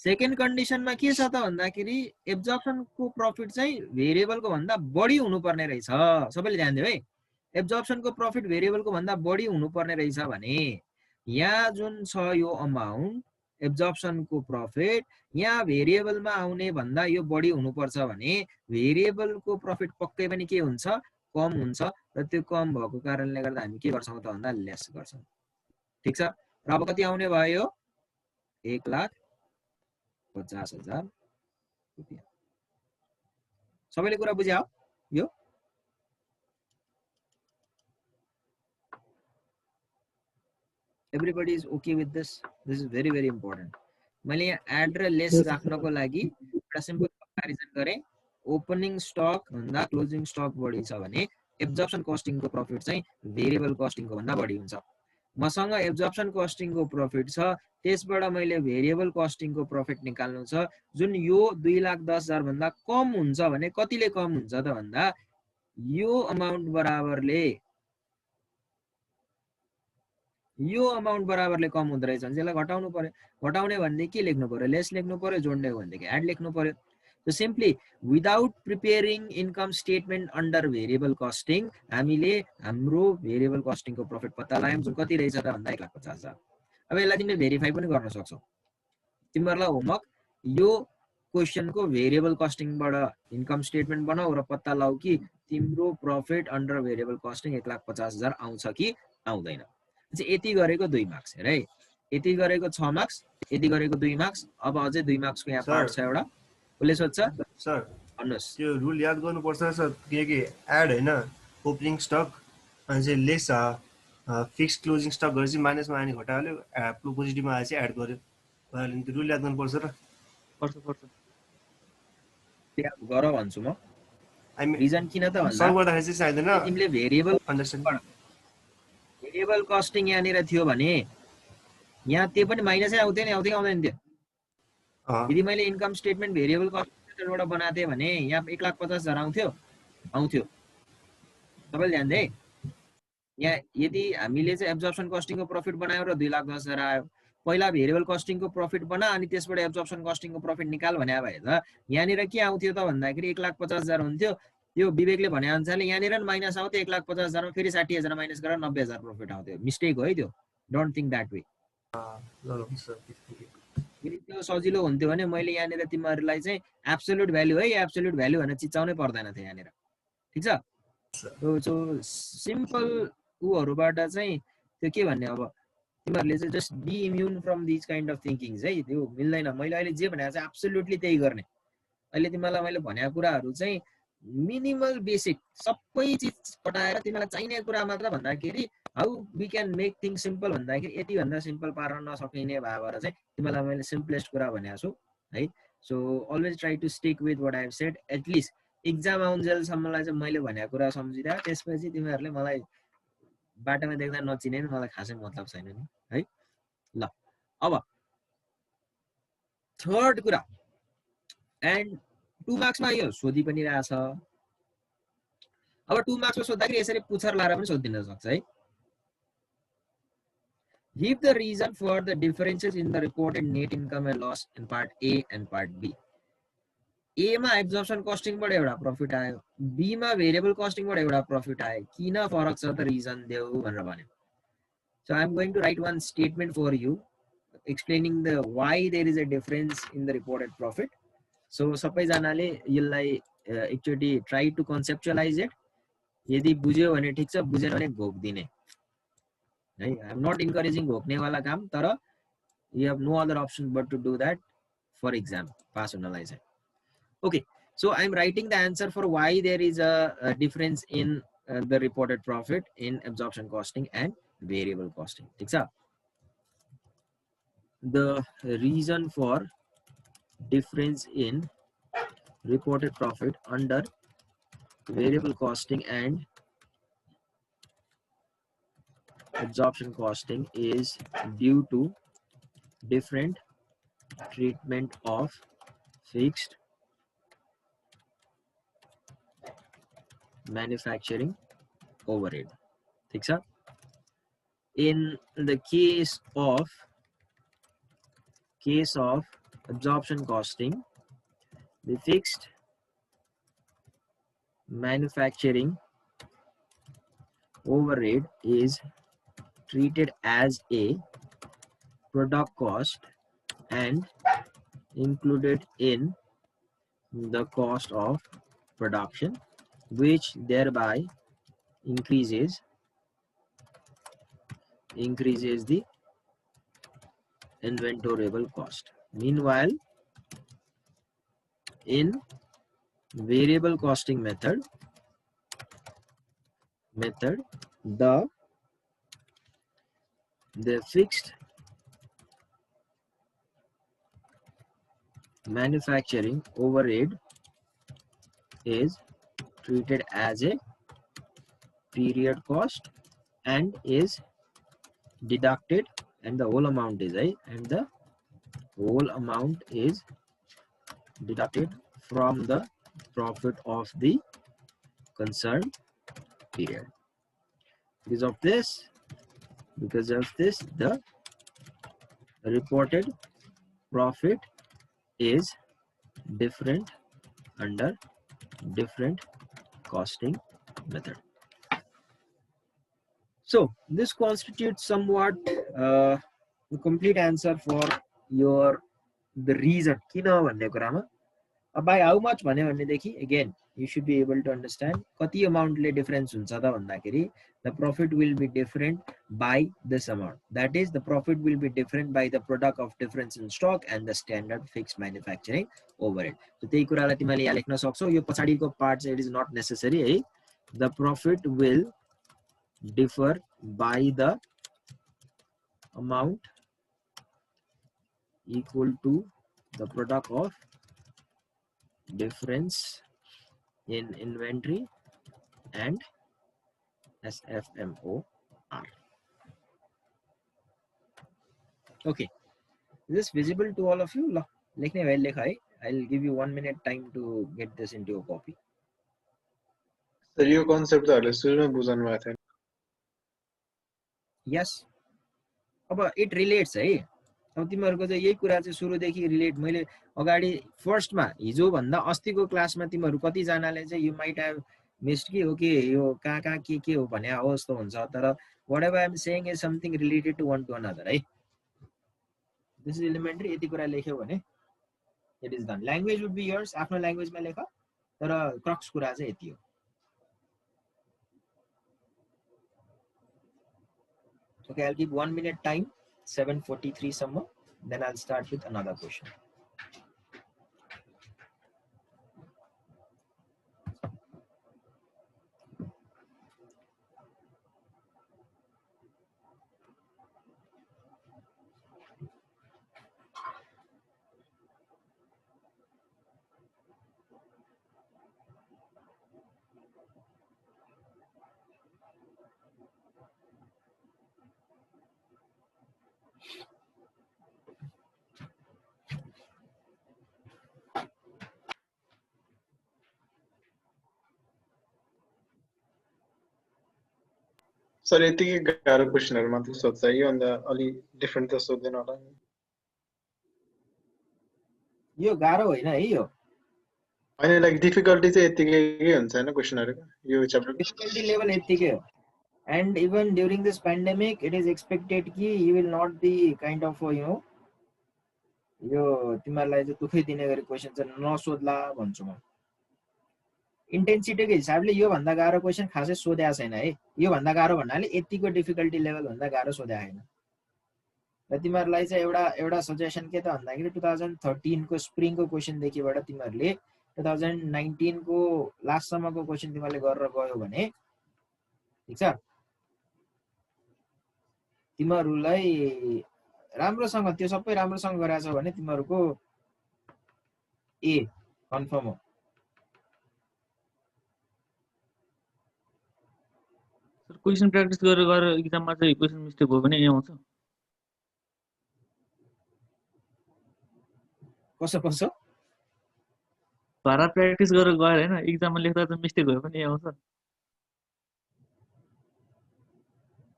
सेकेन्ड कन्डिसनमा के छ त भन्दाखेरि एब्जर्प्सनको प्रफिट चाहिँ भेरिएबलको भन्दा बढी हुनुपर्ने रहेछ। सबैले ध्यान दियो है, एब्जर्प्सनको प्रफिट भेरिएबलको भन्दा बढी हुनुपर्ने रहेछ भने यहाँ जुन छ यो अमाउन्ट एब्जर्प्सनको प्रफिट यहाँ भेरिएबलमा आउने भन्दा यो बढी हुनुपर्छ भने भेरिएबलको प्रफिट पक्कै पनि के हुन्छ, कम हुन्छ। र त्यो कम भएको कारणले गर्दा हामी के गर्छौँ त भन्दा लेस गर्छौँ। ठिक छ। र अब कति आउने भयो? 1,50,000 रुपियाँ। सबैले कुरा बुझ्यो यो? Everybody is okay with this? This is very very important. मैले यहाँ एड र लेस राख्नको लागि एउटा सिम्पल कम्प्यारिजन गरे। ओपनिङ स्टक भन्दा क्लोजिङ स्टक बढी छ भने एब्जर्प्सन कस्टिङको प्रफिट चाहिँ भेरिएबल कस्टिङको भन्दा बढी हुन्छ। मसँग एब्जर्प्सन कस्टिङको प्रफिट छ, त्यसबाट मैले भेरिएबल कस्टिङको प्रफिट निकाल्नु छ जुन यो 2,10,000 भन्दा कम हुन्छ भने कतिले कम हुन्छ त भन्दा यो अमाउन्ट बराबरले कम हुँदो रहेछ भने यसलाई घटाउनु पर्यो। घटाउने भनेदेखि के लेख्नु पर्यो? लेस लेख्नु पर्यो। जोड्ने भनेदेखि एड लेख्नु पर्यो। So simply without preparing income statement under variable costing हामीले हाम्रो भेरिएबल कस्टिङको प्रफिट पत्ता लगायौं जुन कति रहेछ त भन्दा 1,50,000। अब यसलाई तिमीले भेरिफाई पनि गर्न सक्छौ। तिमीहरुलाई होमवर्क यो क्वेशनको भेरिएबल कस्टिङबाट इन्कम स्टेटमेन्ट बनाऊ र पत्ता लगाऊ कि तिम्रो प्रफिट अन्डर भेरिएबल कस्टिङ 1,50,000 आउँछ कि आउँदैन। चाहिँ यति गरेको 2 मार्क्स हेर है। यति गरेको 6 मार्क्स, यति गरेको 2 मार्क्स। अब अझै 2 मार्क्सको यहाँ पार्ट छ एउटा। उसले सोध्छ सर भन्नुस् त्यो रुल याद गर्नुपर्छ सर के एड हैन ओपनिङ स्टक अनि चाहिँ लेस फिक्स क्लोजिङ स्टक गरेपछि माइनसमा आउने घटायो पोजिटिभमा आएपछि एड गर्यो भइहाल्यो। त्यो रुल याद गर्नुपर्छ र पर्छ याद गर भन्छु म। रिजन किन त भन्दा सल्भ गर्दाखेरि चाहिँ चाहिदैन तिमीले भेरिएबल कस्टिङ यहाँनिर थियो भने यहाँ त्यो पनि माइनसै आउँथ्यो नि, आउँथ्यो आउँदैन थियो। यदि मैले इन्कम स्टेटमेन्ट भेरिएबल कस्टबाट बनाएको थिएँ भने यहाँ 1,50,000 आउँथ्यो। सबैले ध्यान दे। यहाँ यदि हामीले चाहिँ एब्जर्प्सन कस्टिङको प्रफिट बनायो र 2,10,000 आयो, पहिला भेरिएबल कस्टिङको प्रफिट बना अनि त्यसबाट एब्जर्प्सन कस्टिङको प्रफिट निकाल भने भए त यहाँनिर के आउँथ्यो त भन्दाखेरि 1,50,000 हुन्थ्यो। त्यो विवेकले भने अनुसारले यहाँनिर नि माइनस आउँथ्यो 1,50,000 मा फेरि 60,000 माइनस गरेर 90,000 प्रफिट आउँथ्यो। मिस्टेक हो है त्यो, डोन्ट थिङ्क द्याट वे। फेरि त्यो सजिलो हुन्थ्यो भने मैले यहाँनिर तिमीहरूलाई चाहिँ एब्सोल्युट भ्यालु है एब्सोल्युट भ्यालु भनेर चिचाउनै पर्दैन थियो यहाँनिर, ठिक छ। सो सिम्पल ऊहरूबाट चाहिँ त्यो के भन्ने, अब तिमीहरूले चाहिँ just be immune from these kind of thinkings है, त्यो मिल्दैन। मैले अहिले जे भनेको चाहिँ एब्सोल्युटली त्यही गर्ने। अहिले तिमीलाई मैले भनेको कुराहरू चाहिँ मिनिमल बेसिक सबै चिज पठाएर तिमीलाई चाहिने कुरा मात्र भन्दाखेरि how we can make things simple भन्दाखेरि यति भन्दा सिम्पल पार्न नसकिने भएर चाहिँ तिमीलाई मैले सिम्पलेस्ट कुरा भनेको छु है। So always try to stick with what I have said. At least exam आउन्जेलसम्मलाई चाहिँ मैले भनेको कुरा सम्झिँदा त्यसपछि तिमीहरूले मलाई बाटोमा देख्दा नचिने नि मलाई खासै मतलब छैन नि है। ल अब थर्ड कुरा, एन्ड 2 मार्क्समा यो सोधि पनि रहेछ। अब 2 मार्क्समा सोद्धाखेरि यसरी पुछर लाएर पनि सोधिदिन सक्छ है। Give the reason for the differences in the reported net income and loss in part A and part B. A मा एब्जर्प्सन कस्टिङबाट एउटा प्रफिट आयो, B मा भेरिएबल कस्टिङबाट एउटा प्रफिट आयो, किन फरक छ त रिजन देऊ भनेर भन्यो। So I am going to write one statement for you explaining the why there is a difference in the reported profit. So सबैजनाले यसलाई एकचोटि try to conceptualize it. यदि बुझ्यो भने ठिक छ, बुझेन भने घोक दिने है। I am not encouraging घोक्ने वाला काम, तर you have no other option but to do that for exam pass हुनलाई चाहिँ। Okay, so I am writing the answer for why there is a difference in the reported profit in absorption costing and variable costing. ठीक छ। The reason for difference in reported profit under variable costing and absorption costing is due to different treatment of fixed manufacturing overhead. ठीक छ। In the case of absorption costing, the fixed manufacturing overhead is treated as a product cost and included in the cost of production, which thereby increases the inventoriable cost. Meanwhile, in variable costing method, the fixed manufacturing overhead is treated as a period cost and is deducted, and the whole amount is deducted from the profit of the concerned period. Because of this, the reported profit is different under different costing method. So this constitutes somewhat the complete answer for the reason किन भन्ने कुरामा। अब by how much भन्यो भनेदेखि again you should be able to understand कति amountले difference हुन्छ त भन्दाखेरि the profit will be different by this amount. That is, the profit will be different by the product of difference in stock and the standard fixed manufacturing overhead. So त्यही कुरालाई तिमीले यहाँ लेख्न सक्छौ। यो पछाडीको पार्ट चाहिँ it is not necessary है। The profit will differ by the amount equal to the product of difference in inventory and SFMOR. Okay, is this visible to all of you? लेख्ने भए लेख है। I'll give you 1 minute time to get this into a copy. Sir यो कन्सेप्ट त हामीले सुरुमा बुझाउनु भएको थियो। यस अब इट रिलेट्स है अब तिमीहरूको चाहिँ यही कुरा चाहिँ सुरुदेखि रिलेट मैले अगाडि फर्स्टमा हिजो भन्दा अस्तिको क्लासमा तिमीहरू कतिजनाले चाहिँ यु माइट ह्याभ मिस्ड कि ओके यो कहाँ कहाँ के हो भने हो जस्तो हुन्छ तर whatever I am saying is something related to one to another है दिस इज एलिमेन्ट्री यति कुरा लेख्यौ भने it is done language would be yours आफ्नो ल्याङ्ग्वेजमा लेख तर क्रक्स कुरा चाहिँ यति हो Okay, I'll give 1 minute time, 7:43 somewhere. Then I'll start with another question. Sir यतिकै गाह्रो क्वेसनहरु मात्र सोध्छ यो भन्दा अलि डिफरेन्ट त सोध्दैन होला यो गाह्रो होइन है यो हैन लाइक डिफिकल्टी चाहिँ यतिकै हुन्छ हैन क्वेसनहरुको यो च्याप्टर डिफिकल्टी लेभल यतिकै हो and even during this pandemic it is expected कि you will not be kind of you know यो तिमीहरुलाई चाहिँ दुखै दिने गरी क्वेशन चाहिँ नसोध्ला भन्छु म इन्टेन्सिटीको हिसाबले यो भन्दा गाह्रो क्वेशन खासै सोधेको छैन है यो भन्दा गाह्रो भन्नाले यतिको डिफिकल्टी लेभल भन्दा गाह्रो सोधेको छैन र तिमीहरुलाई चाहिँ एउटा सजेसन के त भन्दाखेरि 2013 को स्प्रिङ को क्वेशन देखिबाट तिमीहरुले 2019 को लास्ट सम्मको क्वेशन तिमीहरुले गरेर गयो भने ठीक छ तिमीहरुलाई राम्रोसँग त्यो सबै राम्रोसँग गराछ भने तिमीहरुको ए कन्फर्म हो सर क्वेशन प्र्याक्टिस गरेर एक्जाममा चाहिँ क्वेशन मिस्टेक भयो भने ए आउँछ कसो भाडा प्र्याक्टिस गरेर गएर हैन एक्जाममा लेख्दा त मिस्टेक भयो भने ए आउँछ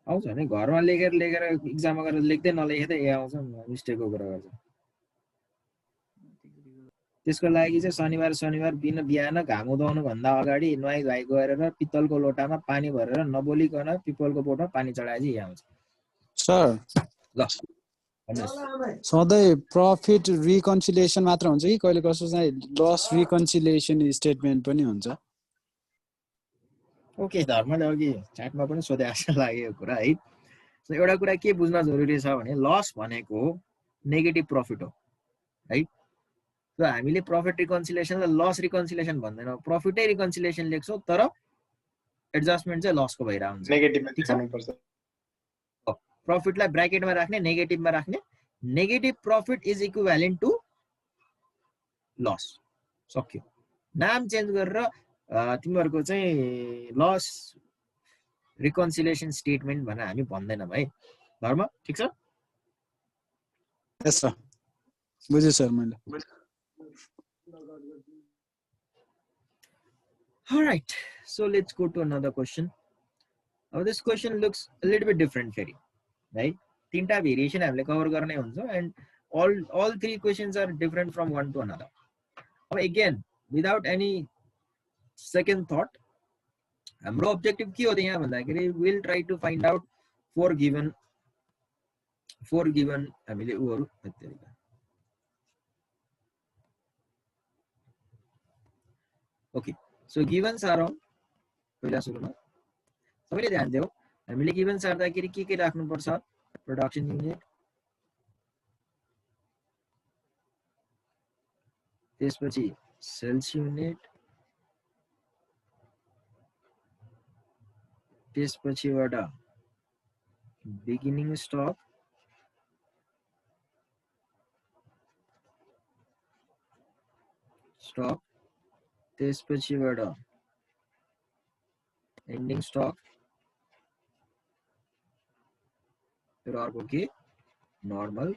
आउँछ नि घरमा लेखेर एक्जाममा गरेर लेख्दै नलेखे ए आउँछ मिस्टेकको कुरा गर्छ त्यसको लागि चाहिँ शनिबार बिहान घाम उदाउनु भन्दा अगाडि नुहाई धुवाई गरेर पित्तलको लोटामा पानी भरेर नबोलिकन पिपलको बोटमा पानी चढाएपछि यहाँ आउँछ सर ल सधैँ प्रॉफिट रिकन्सिलिएसन मात्र हुन्छ कि कहिले कसो चाहिँ लस रिकन्सिलिएसन स्टेटमेन्ट पनि हुन्छ ओके धर्मले अघि च्याटमा पनि सोधे जस्तो लाग्यो कुरा है सो एउटा कुरा के बुझ्न जरुरी छ भने लस भनेको नेगेटिभ प्रॉफिट हो है सो हामीले प्रॉफिट रिकन्सिलिएसन र लस रिकन्सिलिएसन भन्दैनौं प्रॉफिटै रिकन्सिलिएसन लेख्छौं तर एडजस्टमेन्ट चाहिँ लसको भइरा हुन्छ नेगेटिभमा देखाउनु पर्छ प्रॉफिटलाई ब्र्याकेटमा राख्ने नेगेटिभमा राख्ने negative profit is equivalent to loss सक्यो नाम चेन्ज गरेर तिमीहरुको चाहिँ लस रिकन्सिलिएसन स्टेटमेन्ट भनेर हामी भन्दैनौं है धर्म ठीक छ यस सर बुझे सर मैले All right, so let's go to another question. Now this question looks a little bit different, Ferry. Right? Tinta variation हामीले cover गर्ने हुन्छ and all three questions are different from one to another. Now again, without any second thought, हाम्रो objective के हो त यहाँ भन्दाखेरि we'll try to find out four given हामीले उहरु okay. So givens are on पहिला सुरुमा सबैले ध्यान दियौ हामीले गिभन्स राख्दाखेरि के राख्नु पर्छ प्रोडक्सन युनिट त्यसपछि सेल्स युनिट त्यसपछिबाट बिगिनिङ स्टक त्यसपछिबाट एन्डिङ स्टक र अर्को के नर्मल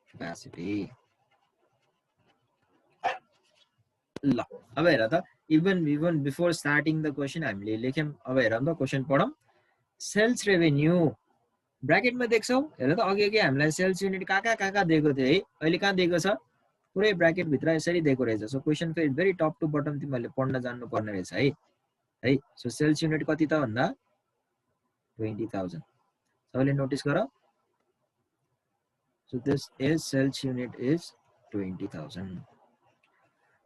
क्यापेसिटी ल अब हेर त even before starting the question हामीले लेख्यौं अब हेर त क्वेशन पढौं सेल्स रेभेन्यू ब्राकेटमा देख्छौ हेर त अघि अघि हामीलाई सेल्स युनिट कहाँ दिएको थियो है अहिले कहाँ दिएको छ पुरै ब्राकेट भित्र यसरी दिएको रहेछ सो क्वेशन फेरि भेरी टप टु बटम तिमीहरूले पढ्न जान्नु पर्ने रहेछ है सो सेल्स युनिट कति त भन्दा 20,000 सबैले नोटिस गर so this is sales unit is 20,000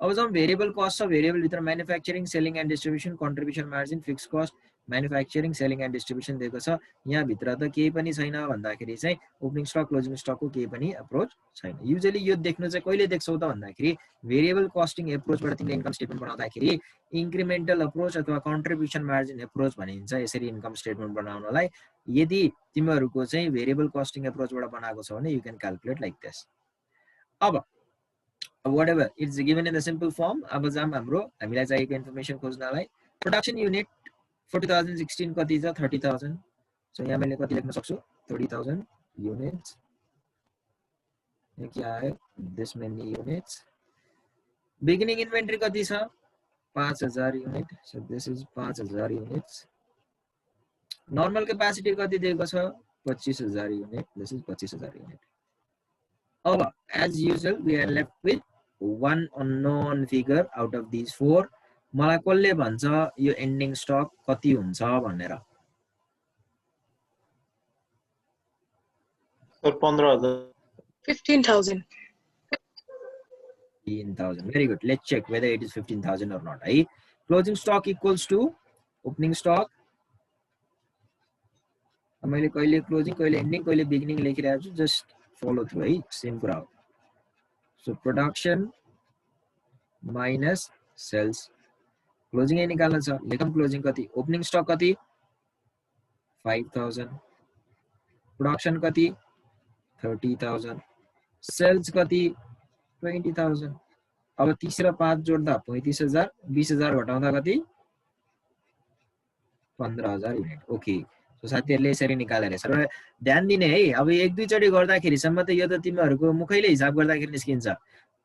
अब जाउँ भेरिएबल कस्ट छ भेरिएबल भित्र manufacturing selling and distribution contribution margin fix cost manufacturing selling and distribution दिएको छ यहाँ भित्र त केही पनि छैन भन्दाखेरि चाहिँ ओपनिङ स्टक क्लोजिङ स्टकको केही पनि एप्रोच छैन युजुअली यो देख्नु चाहिँ कहिले देख्छौ त भन्दाखेरि भेरिएबल कस्टिङ एप्रोचबाट तिमीले इन्कम स्टेटमेन्ट बनाउँदाखेरि इन्क्रिमेन्टल अप्रोच अथवा कन्ट्रिब्युसन मार्जिन एप्रोच भनिन्छ यसरी इन्कम स्टेटमेन्ट बनाउनलाई यदि तिमीहरूको चाहिँ भेरिएबल कस्टिङ एप्रोचबाट बनाएको छ भने you can calculate like this अब whatever it's given in the simple form अब जाम हाम्रो हामीलाई चाहिएको इन्फर्मेसन खोज्नलाई प्रोडक्सन युनिट 40,016 कति छ 30,000 सो यहाँ मैले कति लेख्न सक्छु 30,000 युनिट्स यहाँ के आयो this many units beginning inventory कति छ 5,000 unit so this is 5,000 units normal capacity कति दिएको छ 25,000 युनिट दिस इज 25,000 युनिट अब as usual we are left with one unknown figure out of these four मलाई कसले भन्छ यो एन्डिङ स्टक कति हुन्छ भनेर sir 15,000 15,000 15,000 very good let's check whether it is 15,000 or not है closing stock equals to opening stock मैले कहिले क्लोजिङ कहिले एन्डिङ कहिले बिगिनिङ लेखिरहेको छु जस्ट follow through है सेम कुरा हो so production minus sales closing ai निकाल्न छ लेखम क्लोजिङ कति ओपनिङ स्टक कति 5,000 प्रोडक्सन कति 30,000 सेल्स कति 20,000 अब 30 र 5 जोड्दा 35,000 20,000 घटाउँदा कति 15,000 युनिट ओके सो साथीहरुले यसरी निकालेर रहेछ र ध्यान दिने है अब एक दुई चोटी गर्दाखेरि सम्म त यो त तिमीहरुको मुखैले हिसाब गर्दाखेरि निस्किन्छ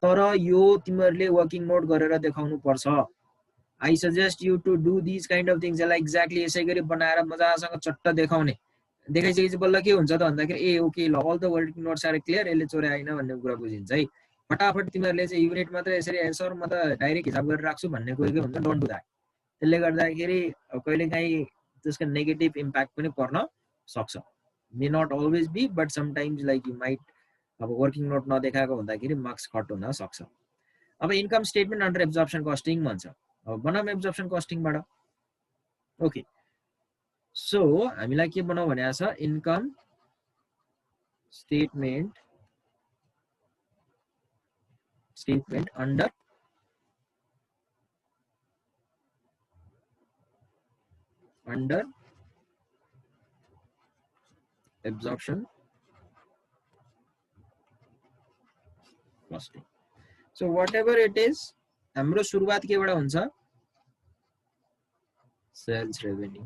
तर यो तिमीहरुले वर्किङ नोट गरेर देखाउनु पर्छ I suggest you to do this kind of things like exactly यसै गरी बनाएर मजासँग चट्ट देखाउने देखाइसकेपछि बल्ल के हुन्छ त भन्दाखेरि ए ओके ल all the working notes are clear यसले चोरे हैन भन्ने कुरा बुझिन्छ है फटाफट तिमीहरुले चाहिँ युनिट मात्र यसरी सर म त डाइरेक्ट हिसाब गरेर राख्छु भन्ने कोही के हुन्छ डोन्ट डु दैट त्यसले गर्दाखेरि कहिलेकाहीँ त्यसको नेगेटिभ इम्प्याक्ट पनि पर्न सक्छ may not always be but sometimes like you might अब वर्किङ नोट नदेखाएको हुँदाखेरि मार्क्स कट हुन सक्छ अब income statement under absorption costing भन्छ अब बनाम एब्जर्प्सन कस्टिङबाट ओके सो हामीलाई के बनाऊ भनेको छ income statement under absorption costing so whatever it is हाम्रो सुरुवात केबाट हुन्छ sales revenue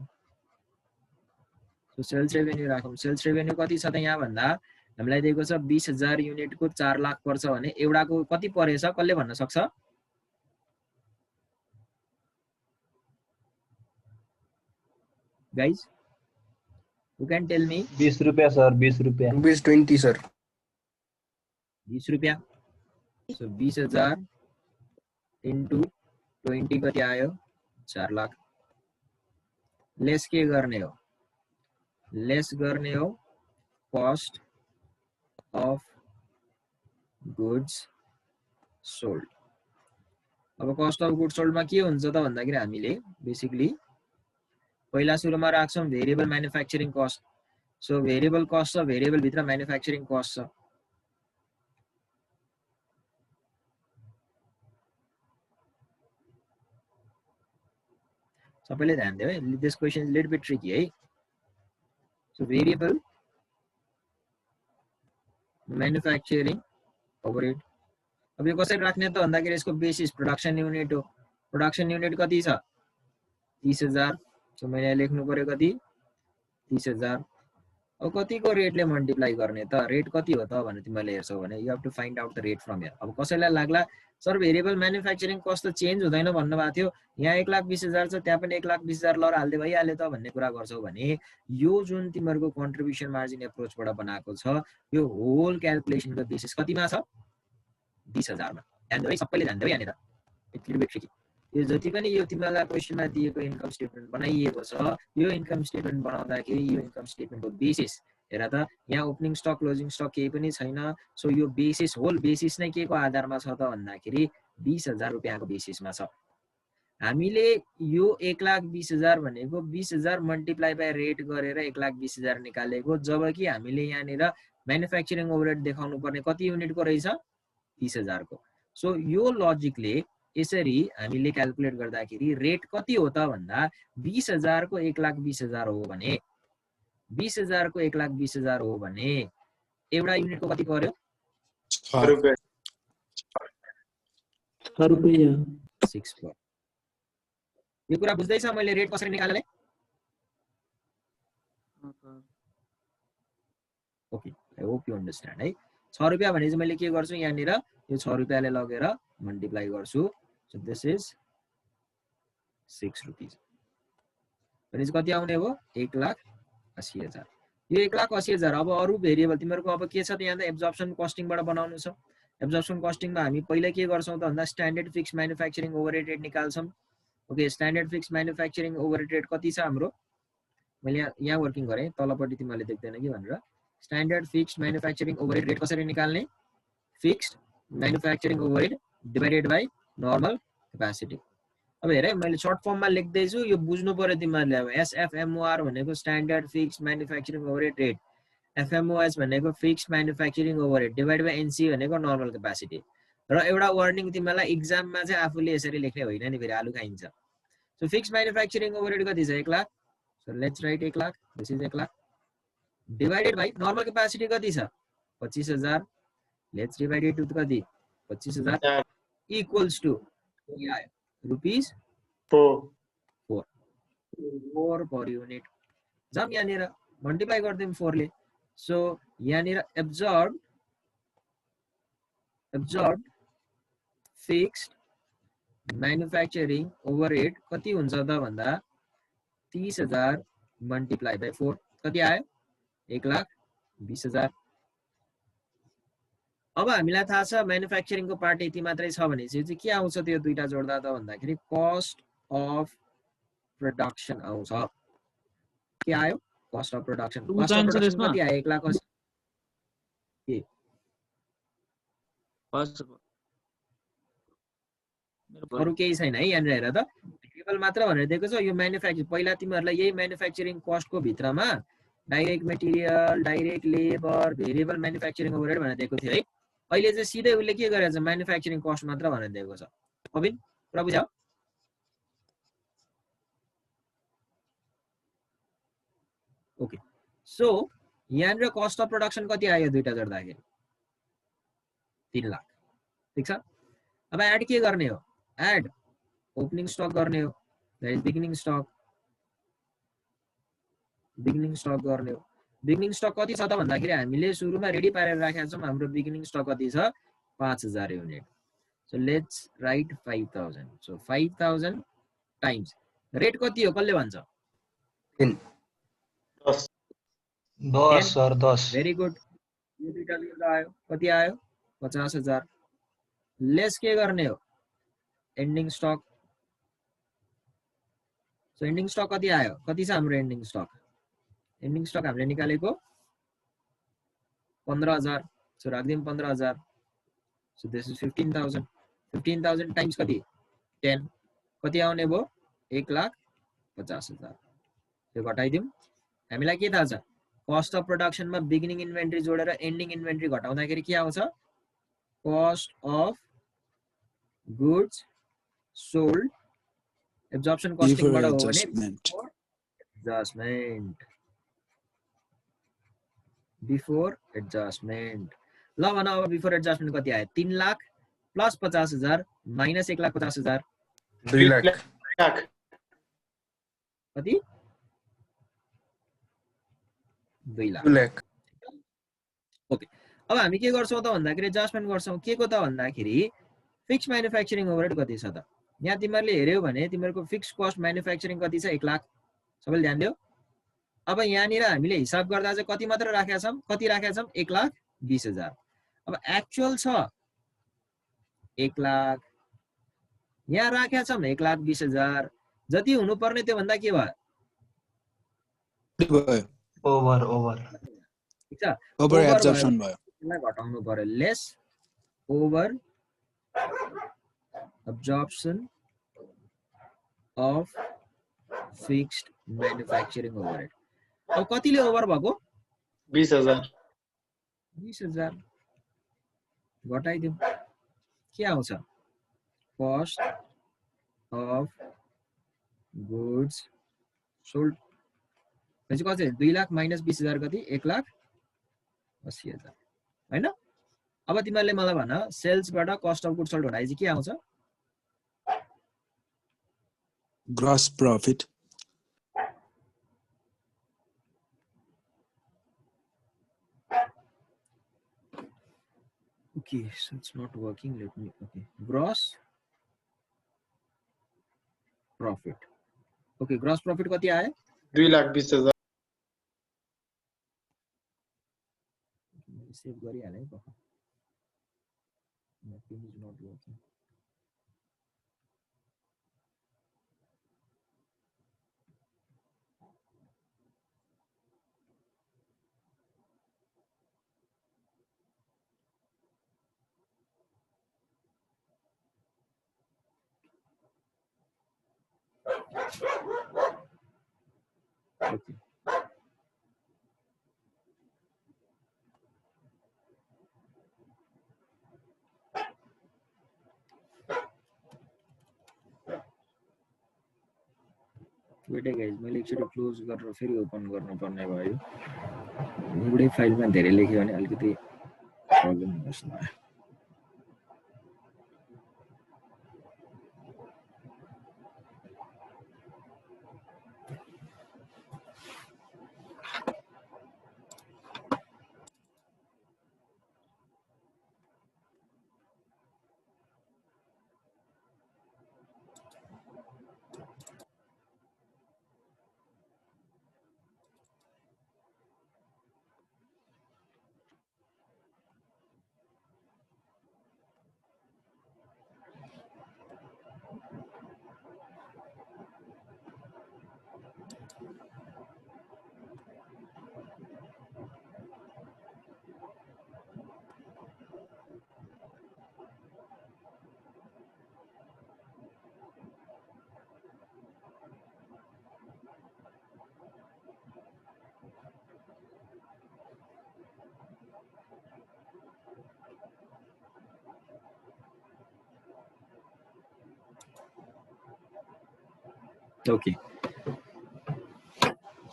so sales revenue राखौं सेल्स रेभेन्यू कति छ त यहाँ भन्दा हामीलाई दिएको छ 20,000 युनिट को 4 लाख पर्छ भने एउटाको कति परेछ कसले भन्न सक्छ guys who can tell me 20 रुपया सर 20 रुपया 20 सर 20 रुपया so 20,000 into 20 कति आयो 4 लाख लेस के गर्ने हो cost of goods sold अब cost of goods sold मा के हुन्छ त भन्दाखेरि हामीले बेसिकली पहिला सुरुमा राख्छौं variable manufacturing cost so variable cost छ भेरिएबल भित्र म्यानुफ्याक्चरिङ कस्ट छ सबैले ध्यान दियो है this question is little bit tricky है सो भेरिएबल म्यानुफ्याक्चरिङ ओभरहेड अब यो कसरी राख्ने त भन्दाखेरि यसको बेसिस प्रोडक्सन युनिट हो प्रोडक्सन युनिट कति छ 30,000 सो मैले लेख्नु पर्यो कति 30,000 अब कतिको रेटले मल्टिप्लाई गर्ने त रेट कति हो त भनेर तिमीले हेर्छौ भने you have to find out the rate from here. अब कसैलाई लाग्ला सर भेरिएबल म्यानुफ्याक्चरिङ कस्ट त चेन्ज हुँदैन भन्नुभएको थियो, यहाँ 1,20,000 छ त्यहाँ पनि 1,20,000 लर हाल्दै भइहाल्यो त भन्ने कुरा गर्छौ भने यो जुन तिमीहरूको कन्ट्रिब्युसन मार्जिन एप्रोचबाट बनाएको छ यो होल क्याल्कुलेसनको बेसिस कतिमा छ 20,000 मा। ध्यान देऊ सबैले ध्यान देऊ यहाँनिर इट विल बी ट्रिकी। यो जति पनि यो तिमीलाई क्वेशनमा दिएको इन्कम स्टेटमेन्ट बनाइएको छ यो इन्कम स्टेटमेन्ट बनाउँदाखेरि यो इन्कम स्टेटमेन्टको बेसिस हेर त यहाँ ओपनिङ स्टक क्लोजिङ स्टक केही पनि छैन। सो यो बेसिस होल बेसिस नै के को आधारमा छ त भन्दाखेरि 20,000 रुपैयाँको बेसिसमा छ। हामीले यो 1,20,000 भनेको 20,000 मल्टिप्लाई बाइ रेट गरेर 1,20,000 निकालेको, जबकि हामीले यहाँनिर म्यानुफ्याक्चरिङ ओभरहेड देखाउनु पर्ने कति युनिटको रहेछ 30,000 को। सो यो लजिकले यसरी हामीले क्याल्कुलेट गर्दाखेरि रेट कति हो त भन्दा 20,000 को 1,20,000 हो भने 20,000 को 1,20,000 हो भने एउटा युनिटको कति पर्यो 6 रुपैयाँ 6 पर्यो। यो कुरा बुझ्दैछ मैले रेट कसरी निकाल्ने? Okay I hope you understand है। 6 रुपैयाँ भने चाहिँ मैले के गर्छु यहाँनिर यो 6 रुपैयाँले लगेर मल्टिप्लाई गर्छु। सो दिस इज 6 रुपीज भने चाहिँ कति आउने हो 1,80,000। यो 1,80,000 अब अरु भेरिएबल तिमीहरुको अब के छ त यहाँ त एब्जर्प्सन कस्टिङबाट बनाउनु छ। एब्जर्प्सन कस्टिङमा हामी पहिला के गर्छौं त भन्दा standard fix manufacturing overhead rate निकाल्छौं। Okay standard fix manufacturing overhead rate कति छ हाम्रो मैले यहाँ वर्किङ गरे तलपट्टि तिमीले देख्दैन कि भनेर। Standard fix manufacturing overhead rate कसरी निकाल्ने fixed manufacturing overhead divided by normal capacity. अब हेर मैले सर्ट फर्ममा लेख्दै छु यो बुझ्नु पर्यो तिमीहरुले। अब एसएफएमओआर भनेको standard fix manufacturing overhead rate, FMOS भनेको fix manufacturing overhead divide by NC भनेको नर्मल क्यापासिटी। र एउटा वार्निङ तिमीलाई एक्जाममा चाहिँ आफूले यसरी लेख्ने होइन नि फेरि आलु खाइन्छ। सो फिक्स म्यानुफ्याक्चरिङ ओभरहेड कति छ 1 lakh. So let's write 1 lakh this is 1 lakh divided by normal capacity कति छ 25,000 लेट्स डिवाइड इट विथ कति 25,000 equals to rupees 4 per unit. जब यहाँनिर मल्टिप्लाई गर्दियौं 4 ले। सो यहाँनिर एब्जर्ब फिक्स्ड म्यानुफ्याक्चरिङ ओभरहेड कति हुन्छ त भन्दा 30,000 मल्टिप्लाई बाइ 4 कति आयो 1,20,000। अब हामीलाई थाहा छ म्यानुफ्याक्चरिङको पार्ट यति मात्रै छ भने चाहिँ के आउँछ त्यो दुईटा जोड्दा त भन्दाखेरि कस्ट अफ प्रोडक्सन आउँछ। के आयो cost of production. Cost of production कति आयो 1,80,000 के अरु केही छैन है यहाँनिर हेर त भेरिएबल मात्र भनेर दिएको छ। यो म्यानुफ्याक्चर पहिला तिमीहरुलाई यही म्यानुफ्याक्चरिङ कस्टको भित्रमा direct material direct labour variable manufacturing overhead भनेर दिएको थियो है। अहिले चाहिँ सिधै उले के गरेछ म्यानुफ्याक्चरिङ कस्ट मात्र भनेर दिएको छ। अबिन पुरा बुझ्यौ। ओके सो यहाँनिर कस्ट अफ प्रोडक्सन कति आयो दुईटा जोड्दाखेरि 3 लाख ठीक छ। अब एड के गर्ने हो एड ओपनिङ स्टक गर्ने हो दैट इज बिगिनिङ स्टक गर्ने हो। बिगिनिङ स्टक कति छ त भन्दाखेरि हामीले सुरुमा रेडी पारेर राखेका छौं। हाम्रो बिगिनिङ स्टक कति छ 5,000 unit. So let's right 5,000। So 5,000 times rate कति हो कसले भन्छ 10 सर 10 भेरी गुड। यो दुईटा लिएर आयो कति आयो 50,000 लेस के गर्ने हो ending stock. So ending stock कति आयो कति छ हाम्रो एन्डिङ स्टक हामीले निकालेको 15,000। सो राख्दियौं 15,000। So this is 15,000। 15,000 टाइम्स कति 10 कति आउने भयो 1,50,000। यो घटाइदियौं हामीलाई के थाहा छ कस्ट अफ प्रोडक्सनमा बिगिनिङ इन्भेन्टरी जोडेर एन्डिङ इन्भेन्टरी घटाउँदाखेरि के आउँछ cost of goods sold absorption कस्टिङबाट हो भने बिफोर एडजस्टमेन्ट। ल भन अब बिफोर एडजस्टमेन्ट कति आयो 3 लाख प्लस 50,000 माइनस 1,50,000 2 लाख कति 2 लाख 2 लाख ओके अब हामी के गर्छौं त भन्दाखेरि एडजस्टमेन्ट गर्छौं के को त भन्दाखेरि फिक्स म्यानुफ्याक्चरिङ ओभरहेड कति छ त यहाँ तिमीहरुले हेर्यौ भने तिमीहरुको फिक्स कस्ट म्यानुफ्याक्चरिङ कति छ 1 लाख सबैले ध्यान दियो अब यहाँनिर हामीले हिसाब गर्दा चाहिँ कति मात्र राखेका छौं कति राखेका छौं 1,20,000 अब एक्चुअल छ 1 लाख यहाँ राखेका छौं 1,20,000 जति हुनु पर्ने त्यो भन्दा के भयो ओभर ओभर ठीक छ ओभर एब्जर्प्सन भयो यसलाई घटाउनु पर्यो lace over absorption of fixed manufacturing overhead. अब कतिले ओभर भएको 20,000 20,000 घटाइदिउँ के आउँछ cost of goods sold त्यसै कति 2 लाख माइनस 20,000 कति 1,80,000 हैन अब तिमीहरुले मलाई भन सेल्स बाट कस्ट अफ गुड्स सोल्ड हटाएपछि के आउँछ gross profit okay so it's not working let me okay gross profit कति आयो 2,20,000 सेभ गरिहाले है पक्का nothing is not working okay wait guys मैले एकचोटी क्लोज गरेर फेरि ओपन गर्नुपर्ने भयो एउटै फाइलमा धेरै लेख्यो भने अलिकति प्रब्लम हुन्छ okay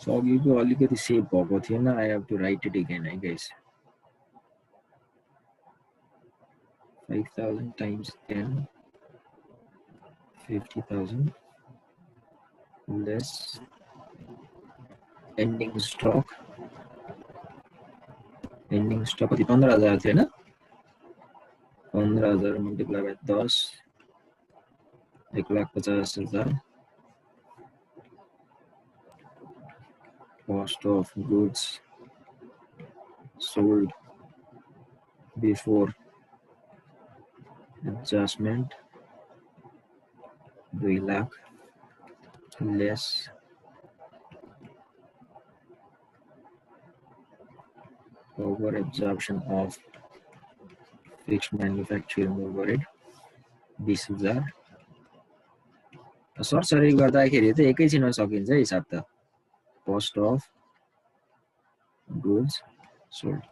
so अघिको अलिकति सेभ भएको थिएन I have to write it again है guys 5,000 times 10 50,000 less ending stock कति 15,000 थियो हैन 15,000 multiply by 10 1,50,000 cost of goods sold before adjustment 2 lakh less over absorption of fixed manufacturing overhead 20,000 सरसरी गर्दाखेरि त एकैछिनमा सकिन्छ हिसाब त cost of goods sold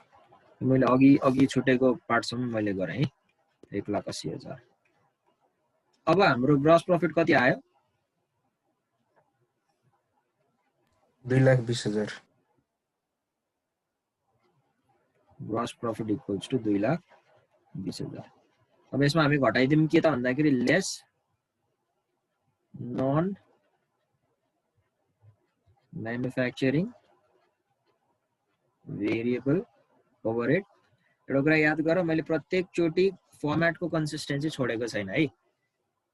मैले अघि छुटेको पार्टसम्म मैले गरे है 1,80,000 अब हाम्रो ग्रस प्रॉफिट कति आयो 2,20,000 ग्रस प्रॉफिट इक्वल्स टु 2,20,000 अब यसमा हामी घटाइदियौं के त भन्दाखेरि less non manufacturing variable overhead. एउटा कुरा याद गर, मैले प्रत्येक चोटी फर्मेटको कन्सिस्टेन्सी छोडेको छैन है।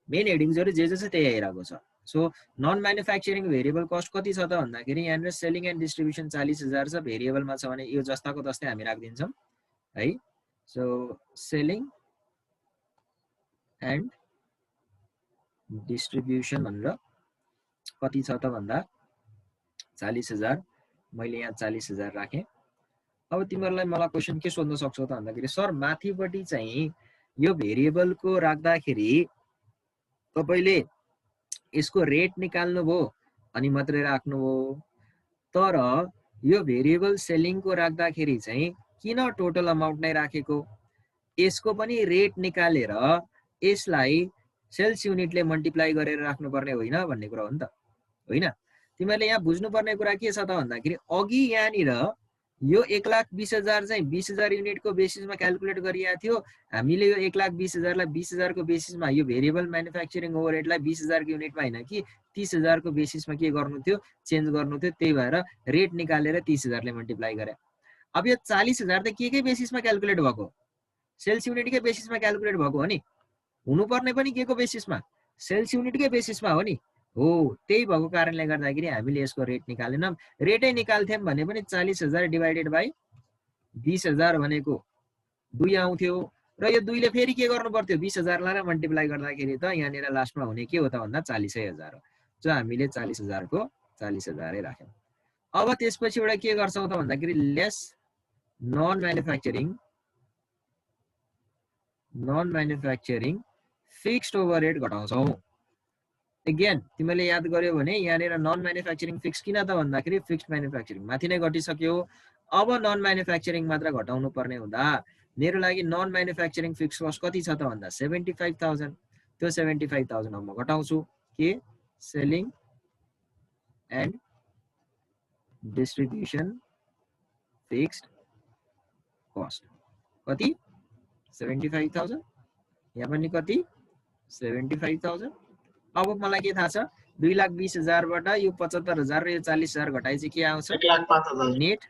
मेन हेडिङ्सहरु जे छ त्यही आइरहेको छ। So non manufacturing variable cost कति छ त भन्दाखेरि यहाँनिर सेलिङ एन्ड डिस्ट्रिब्युसन 40,000 छ, भेरिएबलमा छ भने यो जस्ताको तस्तै हामी राखिदिन्छौँ है। सो सेलिङ एन्ड डिस्ट्रिब्युसन भनेर कति छ त भन्दा 40,000, मैले यहाँ 40,000 राखेँ। अब तिमीहरूलाई मलाई क्वेसन के सोध्न सक्छौ त भन्दाखेरि सर माथिपट्टि चाहिँ यो भेरिएबलको राख्दाखेरि तपाईले यसको रेट निकाल्नु भो अनि मात्रै राख्नु भो, तर यो भेरिएबल सेलिङको राख्दाखेरि चाहिँ किन टोटल अमाउन्ट नै राखेको? यसको पनि रेट निकालेर यसलाई सेल्स युनिटले मल्टिप्लाई गरेर राख्नुपर्ने होइन भन्ने कुरा हो नि त, होइन? तिमीहरूले यहाँ बुझ्नुपर्ने कुरा के छ त भन्दाखेरि अघि यहाँनिर यो 1,20,000 चाहिँ 20,000 युनिटको बेसिसमा क्याल्कुलेट गरिएको थियो। हामीले यो 1,20,000 लाई 20,000 को बेसिसमा, यो भेरिएबल म्यानुफ्याक्चरिङ ओभरहेडलाई 20,000 को युनिटमा होइन कि 30,000 को बेसिसमा के गर्नु थियो, चेन्ज गर्नु थियो। त्यही भएर रेट निकालेर 30,000 ले मल्टिप्लाई गरे। अब यो 40,000 त के बेसिसमा क्याल्कुलेट भएको? सेल्स युनिटकै बेसिसमा क्याल्कुलेट भएको हो नि। हुनुपर्ने पनि के को बेसिसमा? सेल्स युनिटकै बेसिसमा हो नि। हो, त्यही भएको कारणले गर्दाखेरि हामीले यसको रेट निकालेनौँ। रेटै निकाल्थ्यौँ भने पनि 40,000 डिभाइडेड बाइ 20,000 भनेको 2 आउँथ्यो र यो 2 ले फेरि के गर्नु पर्थ्यो, 20,000 लाई मल्टिप्लाई गर्दाखेरि त यहाँनिर लास्टमा हुने के हो त भन्दा 40,000 हो। जो हामीले 40,000 को 40,000 राख्यौँ। अब त्यसपछि एउटा के गर्छौँ त भन्दाखेरि less non manufacturing fixed overhead घटाउँछौँ। अगेन तिमीले याद गर्यो भने यहाँनिर नन म्यानुफ्याक्चरिङ फिक्स किन त भन्दाखेरि फिक्स्ड म्यानुफ्याक्चरिङ माथि नै घटिसक्यो। अब नन म्यानुफ्याक्चरिङ मात्र घटाउनु पर्ने हुँदा मेरो लागि नन म्यानुफ्याक्चरिङ फिक्स कस्ट कति छ त भन्दा 75,000। त्यो 75,000 म घटाउँछु के selling and distribution fixed cost कति 75,000, यहाँ पनि कति 75,000। अब मलाई के थाहा छ 2,20,000 बाट यो 75,000 र यो 40,000 घटाइ चाहिँ के आउँछ, 1,05,000 नेट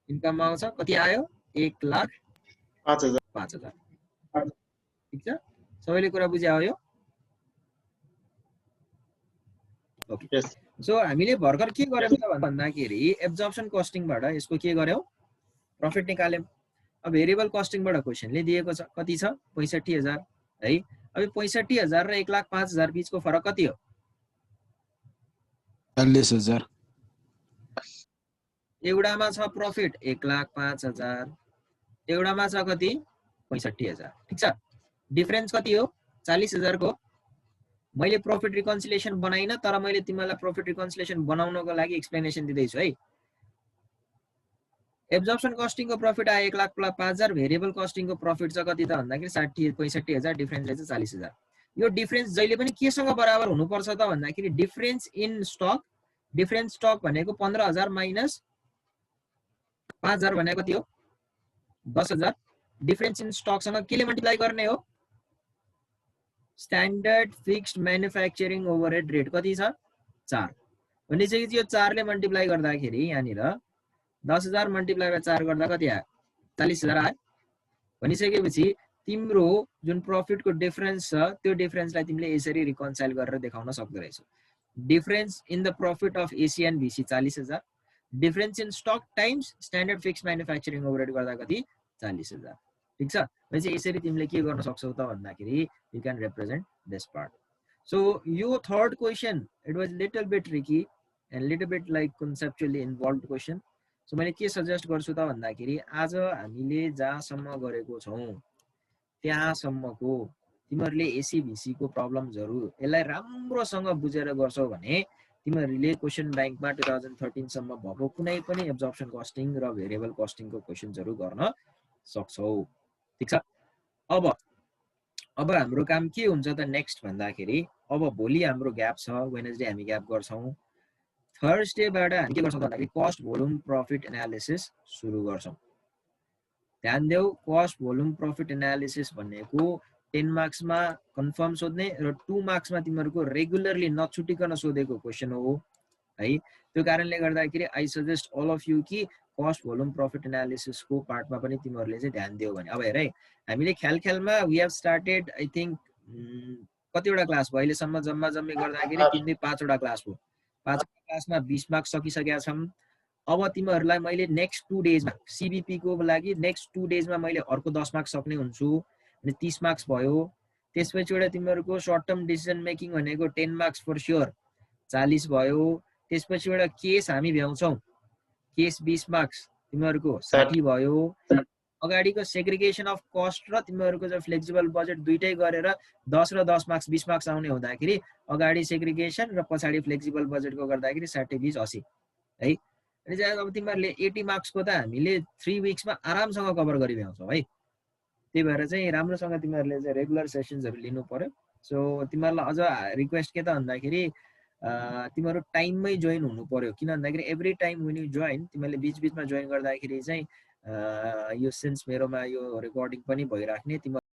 इन्कम आउँछ। कति आयो 1,05,000। ठीक छ, सबैले कुरा बुझ्या हो यो? ओके। सो हामीले भर्खर के गर्यौं त भन्दाखेरि एब्जर्प्सन कस्टिङबाट यसको के गर्यौं, प्रफिट निकाल्यौं। अब भेरिएबल कस्टिङबाट क्वेशनले दिएको छ कति छ 65,000 है। अब 65,000 र 1,05,000 बीचको फरक कति हो? 40,000। एउटामा छ प्रफिट 1,05,000, एउटामा छ कति 65,000। ठीक छ, डिफरेन्स कति हो 40,000 को। मैले प्रफिट रिकन्सिलिएसन बनाइन, तर मैले तिमीलाई प्रफिट रिकन्सिलिएसन बनाउनको लागि एक्सप्लेनेसन दिदैछु है। एब्जर्प्सन कस्टिङको प्रफिट आयो 1,05,000, भेरिएबल कस्टिङको प्रफिट छ कति त भन्दाखेरि 65,000, डिफरेन्स रहेछ 40,000। यो डिफरेन्स जहिले पनि केसँग बराबर हुनुपर्छ त भन्दाखेरि difference in stock. Difference stock भनेको 15,000 माइनस 5,000 भनेको कति हो 10,000। डिफरेन्स इन स्टकसँग केले मल्टिप्लाई गर्ने हो, standard fixed manufacturing overhead rate कति छ 4 भनेपछि यो 4 ले मल्टिप्लाई गर्दाखेरि यहाँनिर 10,000 मल्टिप्लाई बाइ 4 गर्दा कति आयो 40,000 आयो। भनिसकेपछि तिम्रो जुन प्रफिटको डिफरेन्स छ त्यो डिफरेन्सलाई तिमीले यसरी रिकन्साइल गरेर देखाउन सक्दै रहेछौ। Difference in the profit of AC and BC 40,000, difference in stock times standard fixed manufacturing overhead गर्दा कति 40,000। ठीक छ, भनेपछि यसरी तिमीले के गर्न सक्छौ त भन्दाखेरि you can represent this part. So यो third question it was little bit tricky and little bit like conceptually involved question. So मैले के सजेस्ट गर्छु त भन्दाखेरि आज हामीले जहाँसम्म गरेको छौं त्यहाँसम्मको तिमीहरूले एसीभीसी को प्रब्लम्सहरु यसलाई राम्रोसँग बुझेर गर्छौ भने तिमीहरूले क्वेशन बैंकमा 2013 सम्म भएको कुनै पनि एब्जर्प्सन कस्टिङ र भेरिएबल कस्टिङको क्वेशन्सहरु गर्न सक्छौ। ठीक छ, अब हाम्रो काम के हुन्छ त नेक्स्ट भन्दाखेरि अब भोलि हाम्रो ग्याप छ, वेडनेसडे हामी ग्याप गर्छौं। थर्सडेबाट हामी के गर्छौं भन्दाखेरि कस्ट भोल्युम प्रफिट एनालिसिस सुरु गर्छौं। ध्यान देऊ, कस्ट भोल्युम प्रफिट एनालिसिस भनेको 10 मार्क्समा कन्फर्म सोध्ने र 2 मार्क्समा तिमीहरुको रेगुलरली नछुटिकन सोधेको क्वेशन हो। है। त्यो कारणले गर्दाखेरि I suggest all of you कि कस्ट भोल्युम प्रफिट एनालिसिसको पार्टमा पनि तिमीहरूले चाहिँ ध्यान दियो भने। अब हेर है, हामीले ख्यालमा we have started I think कतिवटा क्लास भयो अहिलेसम्म, जम्मै गर्दाखेरि 3 5वटा क्लास हो। 5वटा क्लासमा 20 मार्क्स सकिसकेका छौँ। अब तिमीहरूलाई मैले नेक्स्ट 2 डेजमा CBP को लागि नेक्स्ट 2 डेजमा मैले अर्को 10 मार्क्स सक्ने हुन्छु, अनि 30 मार्क्स भयो। त्यसपछि एउटा तिमीहरूको सर्ट टर्म डिसिजन मेकिङ भनेको 10 मार्क्स फर स्योर 40 भयो। त्यसपछि एउटा केस हामी भ्याउँछौँ, केस 20 मार्क्स तिमीहरूको 60 भयो। अगाडिको सेग्रिगेसन अफ कस्ट र तिमीहरूको जो फ्लेक्सिबल बजेट दुइटै गरेर 10 र 10 मार्क्स 20 मार्क्स आउने हुँदाखेरि अगाडि सेग्रिगेसन र पछाडि फ्लेक्सिबल बजेटको गर्दाखेरि 60 20 80 है। अनि चाहिँ अब तिमीहरूले 80 मार्क्सको त हामीले 3 विक्समा आरामसँग कभर गरि भ्याउँछौ है। त्यही भएर चाहिँ राम्रोसँग तिमीहरूले चाहिँ रेगुलर सेसन्सहरू लिनु पर्यो। सो तिमीहरूलाई अझ रिक्वेस्ट के त भन्दाखेरि तिमीहरू टाइममै जोइन हुनु पर्यो। किन भन्दाखेरि every time when you join, तिमीहरूले बिचमा जोइन गर्दाखेरि चाहिँ यो सिन्स मेरोमा यो रेकर्डिङ पनि भइराख्ने, तिमीहरू